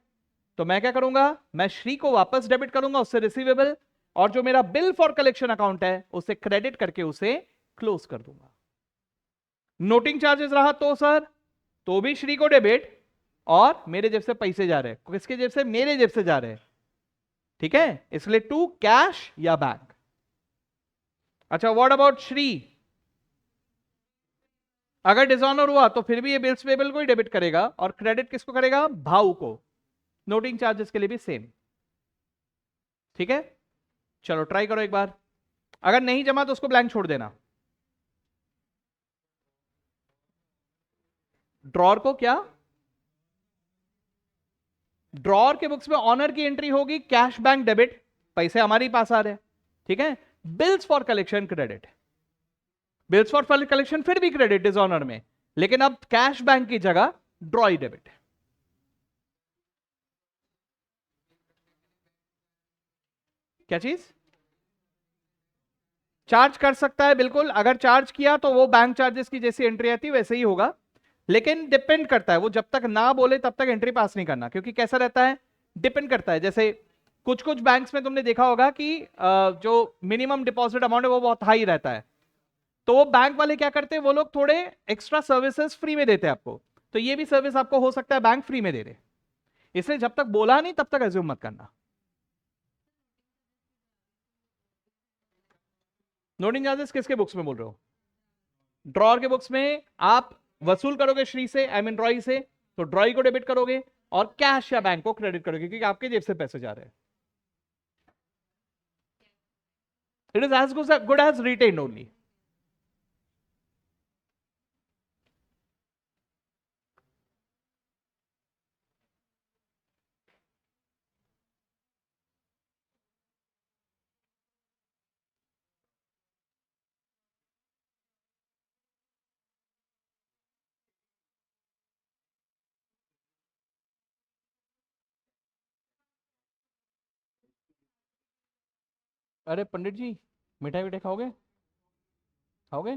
तो मैं क्या करूंगा, मैं श्री को वापस डेबिट करूंगा, उससे रिसीवेबल, और जो मेरा बिल फॉर कलेक्शन अकाउंट है उसे क्रेडिट करके उसे क्लोज कर दूंगा। नोटिंग चार्जेस रहा तो सर, तो भी श्री को डेबिट, और मेरे जेब से पैसे जा रहे हैं, किसके जेब से, मेरे जेब से जा रहे हैं। ठीक है, इसलिए टू कैश या बैंक। अच्छा व्हाट अबाउट श्री। अगर डिसऑनर हुआ तो फिर भी ये बिल्स पेबल को ही डेबिट करेगा, और क्रेडिट किसको करेगा, भाऊ को। नोटिंग चार्जेस के लिए भी सेम। ठीक है, चलो ट्राई करो एक बार। अगर नहीं जमा तो उसको ब्लैंक छोड़ देना। ड्रॉर को क्या, ड्रॉर के बुक्स में ऑनर की एंट्री होगी कैश बैंक डेबिट, पैसे हमारे पास आ रहे हैं। ठीक है, bills for collection credit, bills for collection फिर भी क्रेडिट डिसऑनर में, लेकिन अब कैश बैंक की जगह ड्रॉई डेबिट। क्या चीज, चार्ज कर सकता है बिल्कुल, अगर चार्ज किया तो वो बैंक चार्जेस की जैसी एंट्री आती है वैसे ही होगा, लेकिन डिपेंड करता है, वो जब तक ना बोले तब तक एंट्री पास नहीं करना, क्योंकि कैसा रहता है, डिपेंड करता है। जैसे कुछ कुछ बैंक्स में तुमने देखा होगा कि जो मिनिमम डिपॉजिट अमाउंट है वो बहुत हाई रहता है, तो वो बैंक वाले क्या करते हैं, वो लोग थोड़े एक्स्ट्रा सर्विसेज फ्री में देते हैं आपको। तो ये भी सर्विस आपको हो सकता है बैंक फ्री में दे दे, इसलिए जब तक बोला नहीं तब तक एज्यूम मत करना। नोटिंग चार्जेस किसके बुक्स में बोल रहे हो, ड्रॉर के बुक्स में आप वसूल करोगे श्री से, आई मीन ड्रॉई से, तो ड्रॉई को डेबिट करोगे और कैश या बैंक को क्रेडिट करोगे, क्योंकि आपके जेब से पैसे जा रहे हैं। It is as good as retain only. अरे पंडित जी, मिठाई विठाई खाओगे, खाओगे,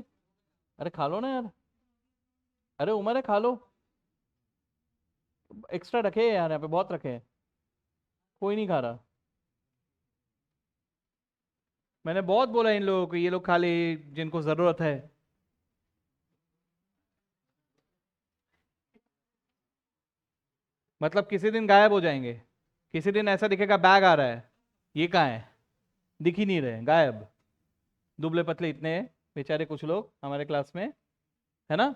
अरे खा लो ना यार, अरे उम्र है खा लो, एक्स्ट्रा रखे हैं यार, यहाँ पे बहुत रखे हैं, कोई नहीं खा रहा। मैंने बहुत बोला इन लोगों को ये लोग खा ले जिनको जरूरत है। मतलब किसी दिन गायब हो जाएंगे, किसी दिन ऐसा दिखेगा बैग आ रहा है, ये कहाँ है, दिख ही नहीं रहे, गायब। दुबले पतले इतने हैं बेचारे कुछ लोग हमारे क्लास में, है ना।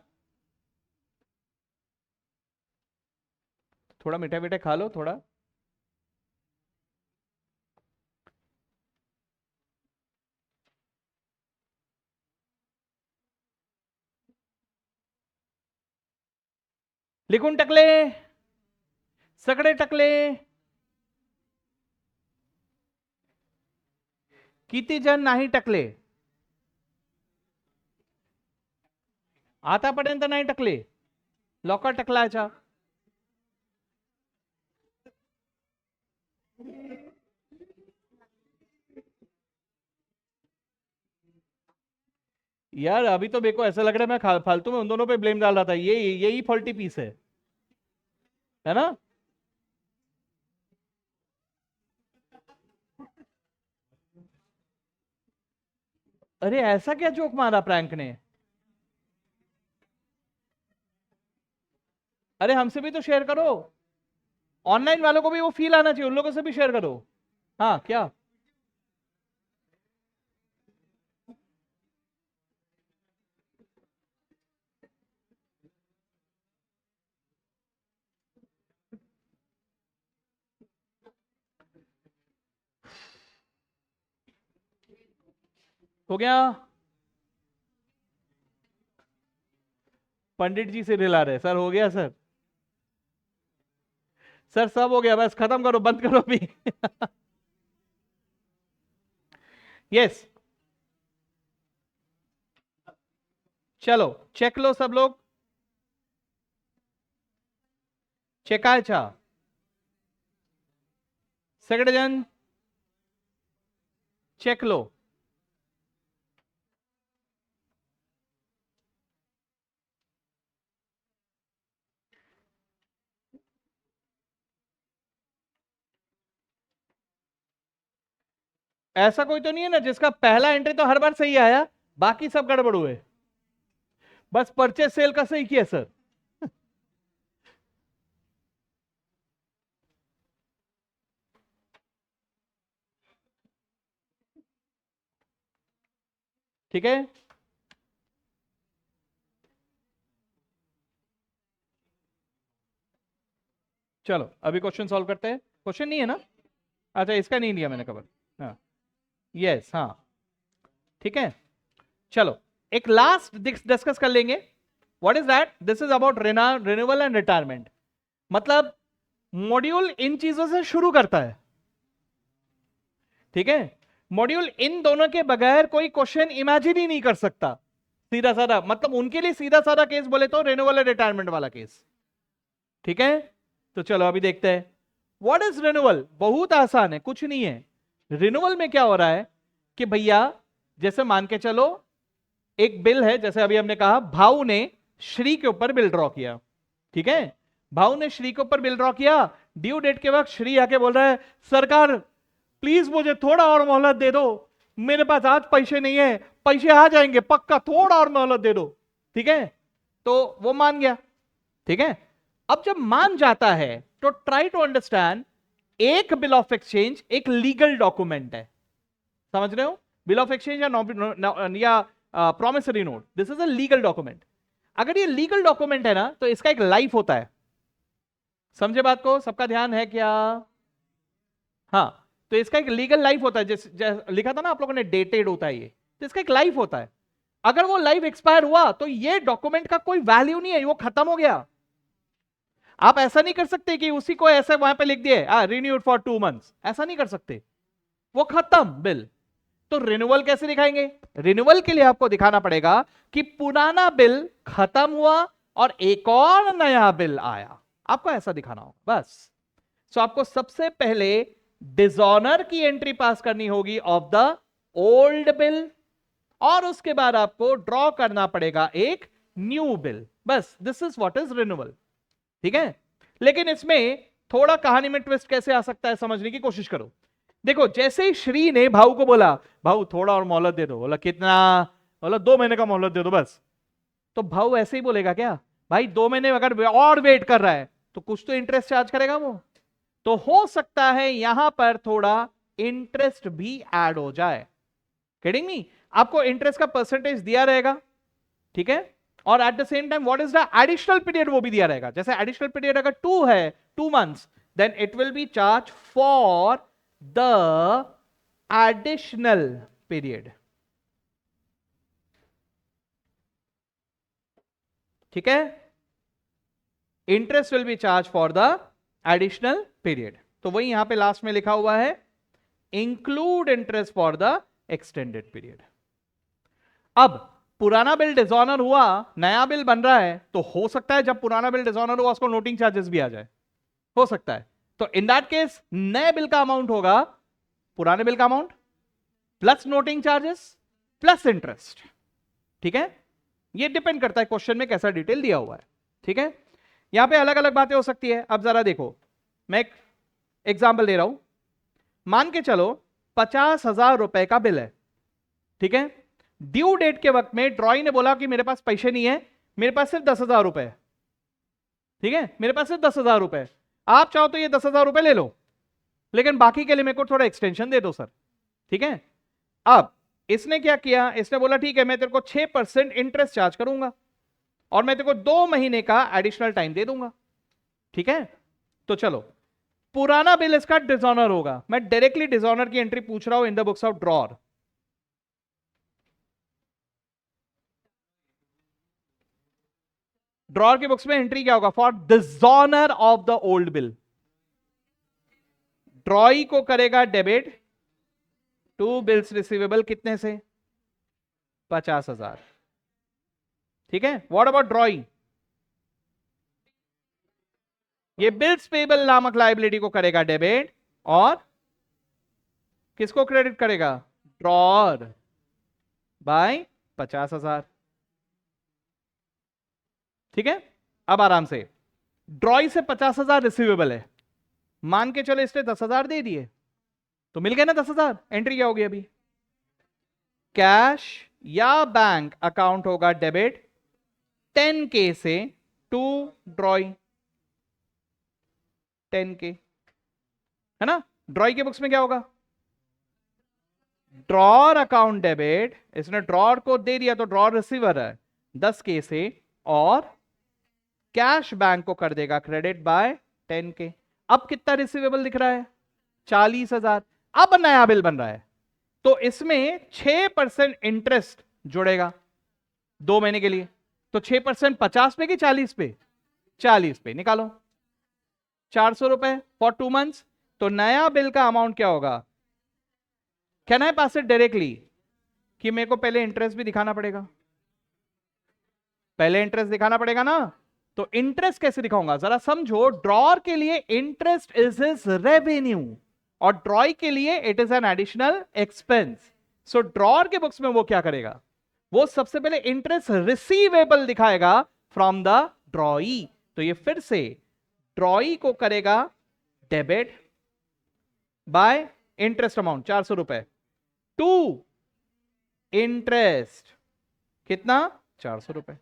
थोड़ा मीठा मीठा खा लो थोड़ा। लिखून टकले, सगड़े टकले, किती जण नाही टकले, आतापर्यंत नाही टकले, लवकर टकलायचा। यार अभी तो मेरे को ऐसा लग रहा है मैं फालतू में उन दोनों पे ब्लेम डाल रहा था, ये यही फॉल्टी पीस है ना। अरे ऐसा क्या जोक मारा प्रैंक ने, अरे हमसे भी तो शेयर करो, ऑनलाइन वालों को भी वो फील आना चाहिए, उन लोगों से भी शेयर करो। हाँ क्या, हो गया। पंडित जी से रिला रहे सर, हो गया सर, सर सब हो गया, बस खत्म करो, बंद करो अभी। यस, चलो चेक लो सब लोग, चेकायचा सगळे जण, चेक लो। ऐसा कोई तो नहीं है ना जिसका पहला एंट्री तो हर बार सही आया, बाकी सब गड़बड़ हुए, बस परचेस सेल का सही किया सर। ठीक है, चलो अभी क्वेश्चन सॉल्व करते हैं। क्वेश्चन नहीं है ना, अच्छा इसका नहीं लिया मैंने कवर। हाँ, यस हाँ, ठीक है। चलो एक लास्ट डिस्कस कर लेंगे, what is that, this is about renewal and retirement. मतलब मॉड्यूल इन चीजों से शुरू करता है, ठीक है। मॉड्यूल इन दोनों के बगैर कोई क्वेश्चन इमेजिन ही नहीं कर सकता, सीधा साधा, मतलब उनके लिए सीधा साधा केस बोले तो रिन्यूअल एंड रिटायरमेंट वाला केस, ठीक है। तो चलो अभी देखते हैं व्हाट इज रिन्यूअल, बहुत आसान है, कुछ नहीं है। रिन्यूअल में क्या हो रहा है कि भैया जैसे मान के चलो एक बिल है, जैसे अभी हमने कहा भाऊ ने श्री के ऊपर बिल ड्रॉ किया, ठीक है। भाऊ ने श्री के ऊपर बिल ड्रॉ किया, ड्यू डेट के वक्त श्री आके बोल रहा है सरकार प्लीज मुझे थोड़ा और मोहलत दे दो, मेरे पास आज पैसे नहीं है, पैसे आ जाएंगे पक्का, थोड़ा और मोहलत दे दो, ठीक है। तो वो मान गया, ठीक है। अब जब मान जाता है तो ट्राई टू अंडरस्टैंड, एक बिल ऑफ एक्सचेंज एक लीगल डॉक्यूमेंट है, समझ रहे हो, बिल ऑफ एक्सचेंज या promissory note, this is a legal document. अगर ये लीगल डॉक्यूमेंट है ना तो इसका एक लाइफ होता है, समझे बात को, सबका ध्यान है क्या। हाँ, तो इसका एक लीगल लाइफ होता है, जैसे लिखा था ना आप लोगों ने डेटेड होता है ये, तो इसका एक लाइफ होता है। अगर वो लाइफ एक्सपायर हुआ तो ये डॉक्यूमेंट का कोई वैल्यू नहीं है, वो खत्म हो गया। आप ऐसा नहीं कर सकते कि उसी को ऐसे वहां पे लिख दिए रिन्यूड फॉर 2 मंथ्स, ऐसा नहीं कर सकते, वो खत्म बिल। तो रिन्यूअल कैसे दिखाएंगे, रिन्यूअल के लिए आपको दिखाना पड़ेगा कि पुराना बिल खत्म हुआ और एक और नया बिल आया, आपको ऐसा दिखाना होगा बस। सो आपको सबसे पहले डिसऑनर की एंट्री पास करनी होगी ऑफ द ओल्ड बिल, और उसके बाद आपको ड्रॉ करना पड़ेगा एक न्यू बिल, बस this is what is renewal, ठीक है। लेकिन इसमें थोड़ा कहानी में ट्विस्ट कैसे आ सकता है समझने की कोशिश करो। देखो जैसे ही श्री ने भाऊ को बोला भाऊ थोड़ा और मोहलत दे दो, बोला कितना, बोला 2 महीने का मोहलत दे दो बस, तो भाऊ ऐसे ही बोलेगा क्या, भाई 2 महीने अगर और वेट कर रहा है तो कुछ तो इंटरेस्ट चार्ज करेगा वो, तो हो सकता है यहां पर थोड़ा इंटरेस्ट भी ऐड हो जाए। Kidding me? आपको इंटरेस्ट का परसेंटेज दिया रहेगा, ठीक है, और at the same time what is the additional period वो भी दिया रहेगा। जैसे एडिशनल पीरियड अगर 2 है, 2 months, then it will be charge for the additional period. ठीक है, interest will be charge for the additional period. तो वही यहां पे लास्ट में लिखा हुआ है, include interest for the extended period. अब पुराना बिल डिसऑनर हुआ, नया बिल बन रहा है, तो हो सकता है जब पुराना बिल डिसऑनर हुआ उसको नोटिंग चार्जेस भी आ जाए, हो सकता है। तो इन दैट केस नए बिल का अमाउंट होगा पुराने बिल का amount plus noting charges plus interest. ठीक है, ये डिपेंड करता है क्वेश्चन में कैसा डिटेल दिया हुआ है। ठीक है, यहां पे अलग अलग बातें हो सकती है। अब जरा देखो, मैं एक एग्जाम्पल दे रहा हूं। मान के चलो 50,000 रुपए का बिल है, ठीक है, ड्यू डेट के वक्त में ड्रॉई ने बोला कि मेरे पास पैसे नहीं है, मेरे पास सिर्फ 10,000 रुपए है। ठीक है, मेरे पास सिर्फ 10,000 रुपए, आप चाहो तो ये 10,000 रुपए ले लो, लेकिन बाकी के लिए मेरे को थोड़ा एक्सटेंशन दे दो सर। ठीक है, अब इसने क्या किया, इसने बोला ठीक है मैं तेरे को 6% इंटरेस्ट चार्ज करूंगा और मैं तेरे को 2 महीने का एडिशनल टाइम दे दूंगा। ठीक है, तो चलो पुराना बिल इसका डिसऑनर होगा, मैं डायरेक्टली डिसऑनर की एंट्री पूछ रहा हूं इन the books of drawer. Drawer के बुक्स में एंट्री क्या होगा, for dishonour of the old bill. ड्रॉई को करेगा डेबिट टू बिल्स रिसीवेबल कितने से, 50,000। ठीक है, व्हाट अबाउट ड्रॉई, ये बिल्स पेबल नामक लाइबिलिटी को करेगा डेबिट और किसको क्रेडिट करेगा, ड्रॉर बाय 50,000। ठीक है, अब आराम से, ड्रॉई से 50,000 रिसीवेबल है, मान के चलो इसने 10,000 दे दिए, तो मिल गए ना 10,000। एंट्री क्या होगी अभी, कैश या बैंक अकाउंट होगा डेबिट 10K से टू ड्रॉई, 10K है ना। ड्रॉई के बुक्स में क्या होगा, ड्रॉर अकाउंट डेबिट, इसने ड्रॉर को दे दिया तो ड्रॉर रिसीवर है 10K से, और कैश बैंक को कर देगा क्रेडिट बाय 10K। अब कितना रिसीवेबल दिख रहा है, 40,000। अब नया बिल बन रहा है तो इसमें 6% इंटरेस्ट जुड़ेगा 2 महीने के लिए, तो 6% 50 पे कि 40 पे, 40 पे, निकालो 400 रुपए फॉर 2 मंथ्स। तो नया बिल का अमाउंट क्या होगा, can I pass it directly, कि मेरे को पहले इंटरेस्ट भी दिखाना पड़ेगा, पहले इंटरेस्ट दिखाना पड़ेगा ना। तो इंटरेस्ट कैसे दिखाऊंगा, जरा समझो। ड्रॉर के लिए इंटरेस्ट इज हिज रेवेन्यू और ड्रॉई के लिए it is an additional expense. So drawer के बुक्स में वो क्या करेगा, वो सबसे पहले इंटरेस्ट रिसीवेबल दिखाएगा फ्रॉम द ड्रॉई। तो ये फिर से ड्रॉई को करेगा डेबिट बाय इंटरेस्ट अमाउंट 400 रुपए टू इंटरेस्ट कितना, 400 रुपए।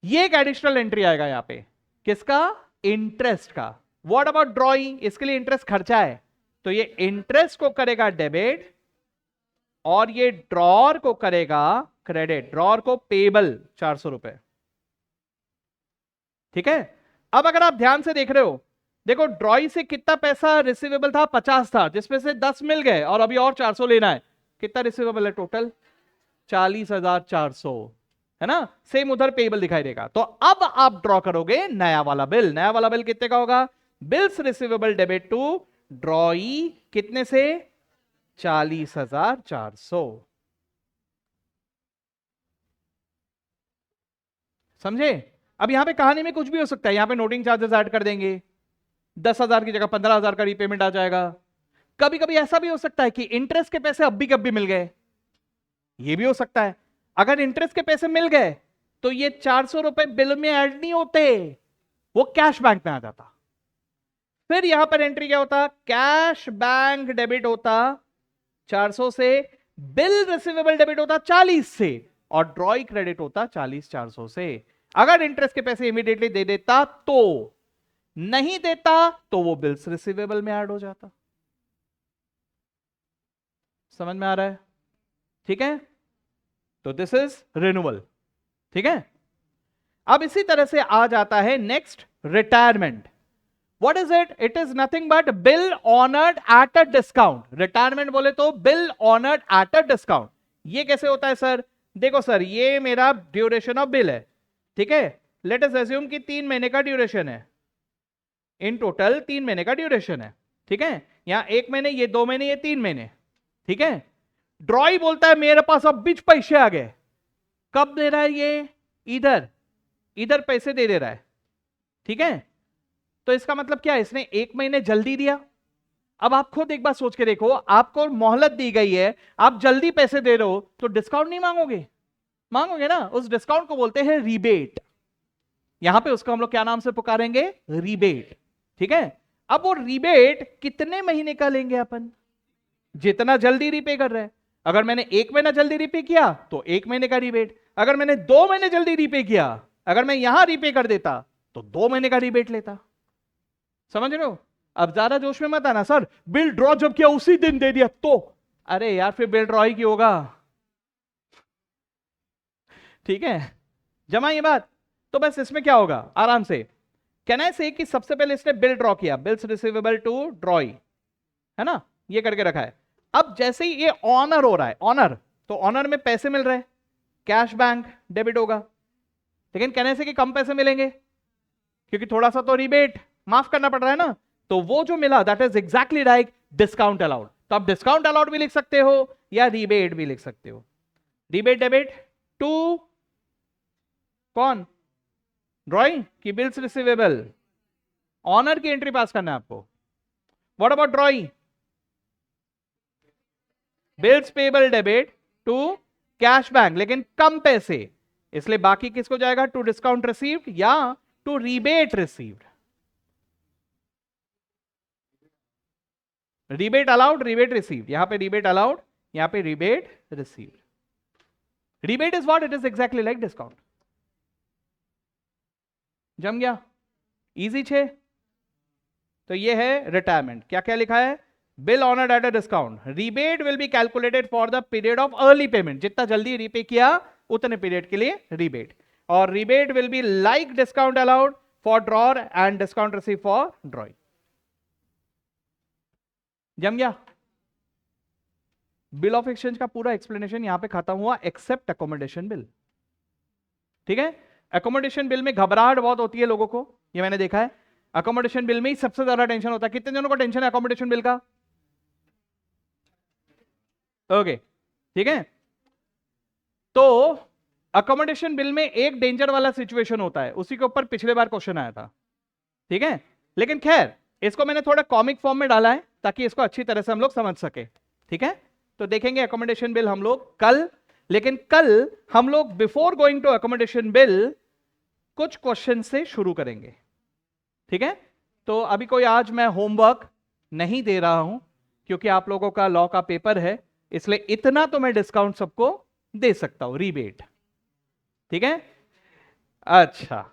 ये एक एडिशनल एंट्री आएगा यहां पे, किसका, इंटरेस्ट का। व्हाट अबाउट ड्रॉई, इसके लिए इंटरेस्ट खर्चा है, तो ये इंटरेस्ट को करेगा डेबिट और ये ड्रॉर को करेगा क्रेडिट, ड्रॉर को पेबल 400 रुपए। ठीक है, अब अगर आप ध्यान से देख रहे हो, देखो ड्रॉई से कितना पैसा रिसीवेबल था, 50 था, जिसमें से 10 मिल गए और अभी और 400 लेना है। कितना रिसीवेबल है टोटल, 40,400, है ना। सेम उधर पेबल दिखाई देगा। तो अब आप ड्रॉ करोगे नया वाला बिल, नया वाला बिल कितने का होगा, bills receivable debit to drawee कितने से, 40,400। समझे। अब यहां पे कहानी में कुछ भी हो सकता है, यहां पे नोटिंग चार्जेस ऐड कर देंगे, 10,000 की जगह 15,000 का रीपेमेंट आ जाएगा। कभी कभी ऐसा भी हो सकता है कि इंटरेस्ट के पैसे अब भी मिल गए, ये भी हो सकता है। अगर इंटरेस्ट के पैसे मिल गए तो ये 400 रुपए बिल में ऐड नहीं होते, वो कैश बैंक में आ जाता। फिर यहां पर एंट्री क्या होता, कैश बैंक डेबिट होता 400 से, बिल रिसीवेबल डेबिट होता 40 से, और ड्रॉई क्रेडिट होता 40,400 से। अगर इंटरेस्ट के पैसे इमीडिएटली दे देता तो, नहीं देता तो वो बिल्स रिसीवेबल में ऐड हो जाता। समझ में आ रहा है? ठीक है, तो दिस इज रिन्यूअल। ठीक है, अब इसी तरह से आ जाता है next, retirement. What is it? It is nothing but bill honored at a discount. Retirement बोले तो bill honoured at a discount. ये कैसे होता है सर? देखो सर, ये मेरा ड्यूरेशन ऑफ बिल है, ठीक है। लेट अस अज्यूम कि 3 महीने का ड्यूरेशन है, इन टोटल 3 महीने का ड्यूरेशन है, ठीक है। यहां 1 महीने, ये 2 महीने, ये 3 महीने, ठीक है। ड्रॉई बोलता है मेरे पास अब बीच पैसे आ गए। कब दे रहा है ये? इधर, इधर पैसे दे रहा है, ठीक है। तो इसका मतलब क्या है? इसने 1 महीने जल्दी दिया। अब आप खुद एक बार सोच के देखो, आपको मोहलत दी गई है, आप जल्दी पैसे दे रहे हो, तो डिस्काउंट नहीं मांगोगे? मांगोगे ना। उस डिस्काउंट को बोलते हैं रिबेट। यहां पे उसको हम लोग क्या नाम से पुकारेंगे? रिबेट, ठीक है। अब वो रिबेट कितने महीने का लेंगे अपन? जितना जल्दी रीपे कर रहे हैं। अगर मैंने 1 महीना जल्दी रीपे किया तो 1 महीने का रिबेट, अगर मैंने 2 महीने जल्दी रीपे किया, अगर मैं यहां रीपे कर देता तो 2 महीने का रिबेट लेता। समझ रहे हो? अब ज्यादा जोश में मत आना, सर बिल ड्रॉ जब किया उसी दिन दे दिया तो। अरे यार, फिर बिल ड्रॉ ही की होगा, ठीक है। जमा ये बात। तो बस इसमें क्या होगा, आराम से कहना है से कि सबसे पहले इसने बिल ड्रॉ किया, बिल्स रिसीवेबल टू ड्रॉई, है ना, ये करके रखा है। अब जैसे ही ये ऑनर हो रहा है, ऑनर, तो ऑनर में पैसे मिल रहे हैं, कैश बैंक डेबिट होगा। लेकिन कहने से कि कम पैसे मिलेंगे, क्योंकि थोड़ा सा तो रिबेट माफ करना पड़ रहा है ना। तो वो जो मिला that is exactly like discount allowed. तो आप डिस्काउंट अलाउड भी लिख सकते हो या रिबेट भी लिख सकते हो। रिबेट डेबिट टू कौन? ड्रॉइंग की बिल्स रिसीवेबल, ऑनर की एंट्री पास करना है आपको। What about drawing? Bills payable debit to cash bank, लेकिन कम पैसे, इसलिए बाकी किसको जाएगा? टू डिस्काउंट रिसीव्ड या to rebate received. Rebate allowed, rebate received, यहां पे रिबेट अलाउड, यहां पे rebate received. Rebate is what? It is exactly like discount. जम गया? इजी छे। तो ये है रिटायरमेंट। क्या क्या लिखा है? Bill honoured at a discount, rebate will be calculated for the period of early payment, जितना जल्दी रीपे किया उतने पीरियड के लिए रिबेट। और rebate will be like discount allowed for drawer and discount receive for drawing. जम गया? Bill of exchange का पूरा एक्सप्लेनेशन यहां पे खत्म हुआ, एक्सेप्ट अकोमोडेशन बिल, ठीक है। अकोमोडेशन बिल में घबराहट बहुत होती है लोगों को, ये मैंने देखा है। अकोमोडेशन बिल में ही सबसे ज्यादा टेंशन होता है। कितने जनों को टेंशन है अकोमोडेशन बिल का? ओके, ठीक है। तो अकोमोडेशन बिल में एक डेंजर वाला सिचुएशन होता है, उसी के ऊपर पिछले बार क्वेश्चन आया था, ठीक है। लेकिन खैर, इसको मैंने थोड़ा कॉमिक फॉर्म में डाला है ताकि इसको अच्छी तरह से हम लोग समझ सके, ठीक है। तो देखेंगे अकोमोडेशन बिल हम लोग कल। लेकिन कल हम लोग before going to accommodation bill कुछ क्वेश्चन से शुरू करेंगे, ठीक है। तो अभी कोई आज मैं होमवर्क नहीं दे रहा हूं, क्योंकि आप लोगों का लॉ का पेपर है, इसलिए इतना तो मैं डिस्काउंट सबको दे सकता हूं, रिबेट, ठीक है। अच्छा,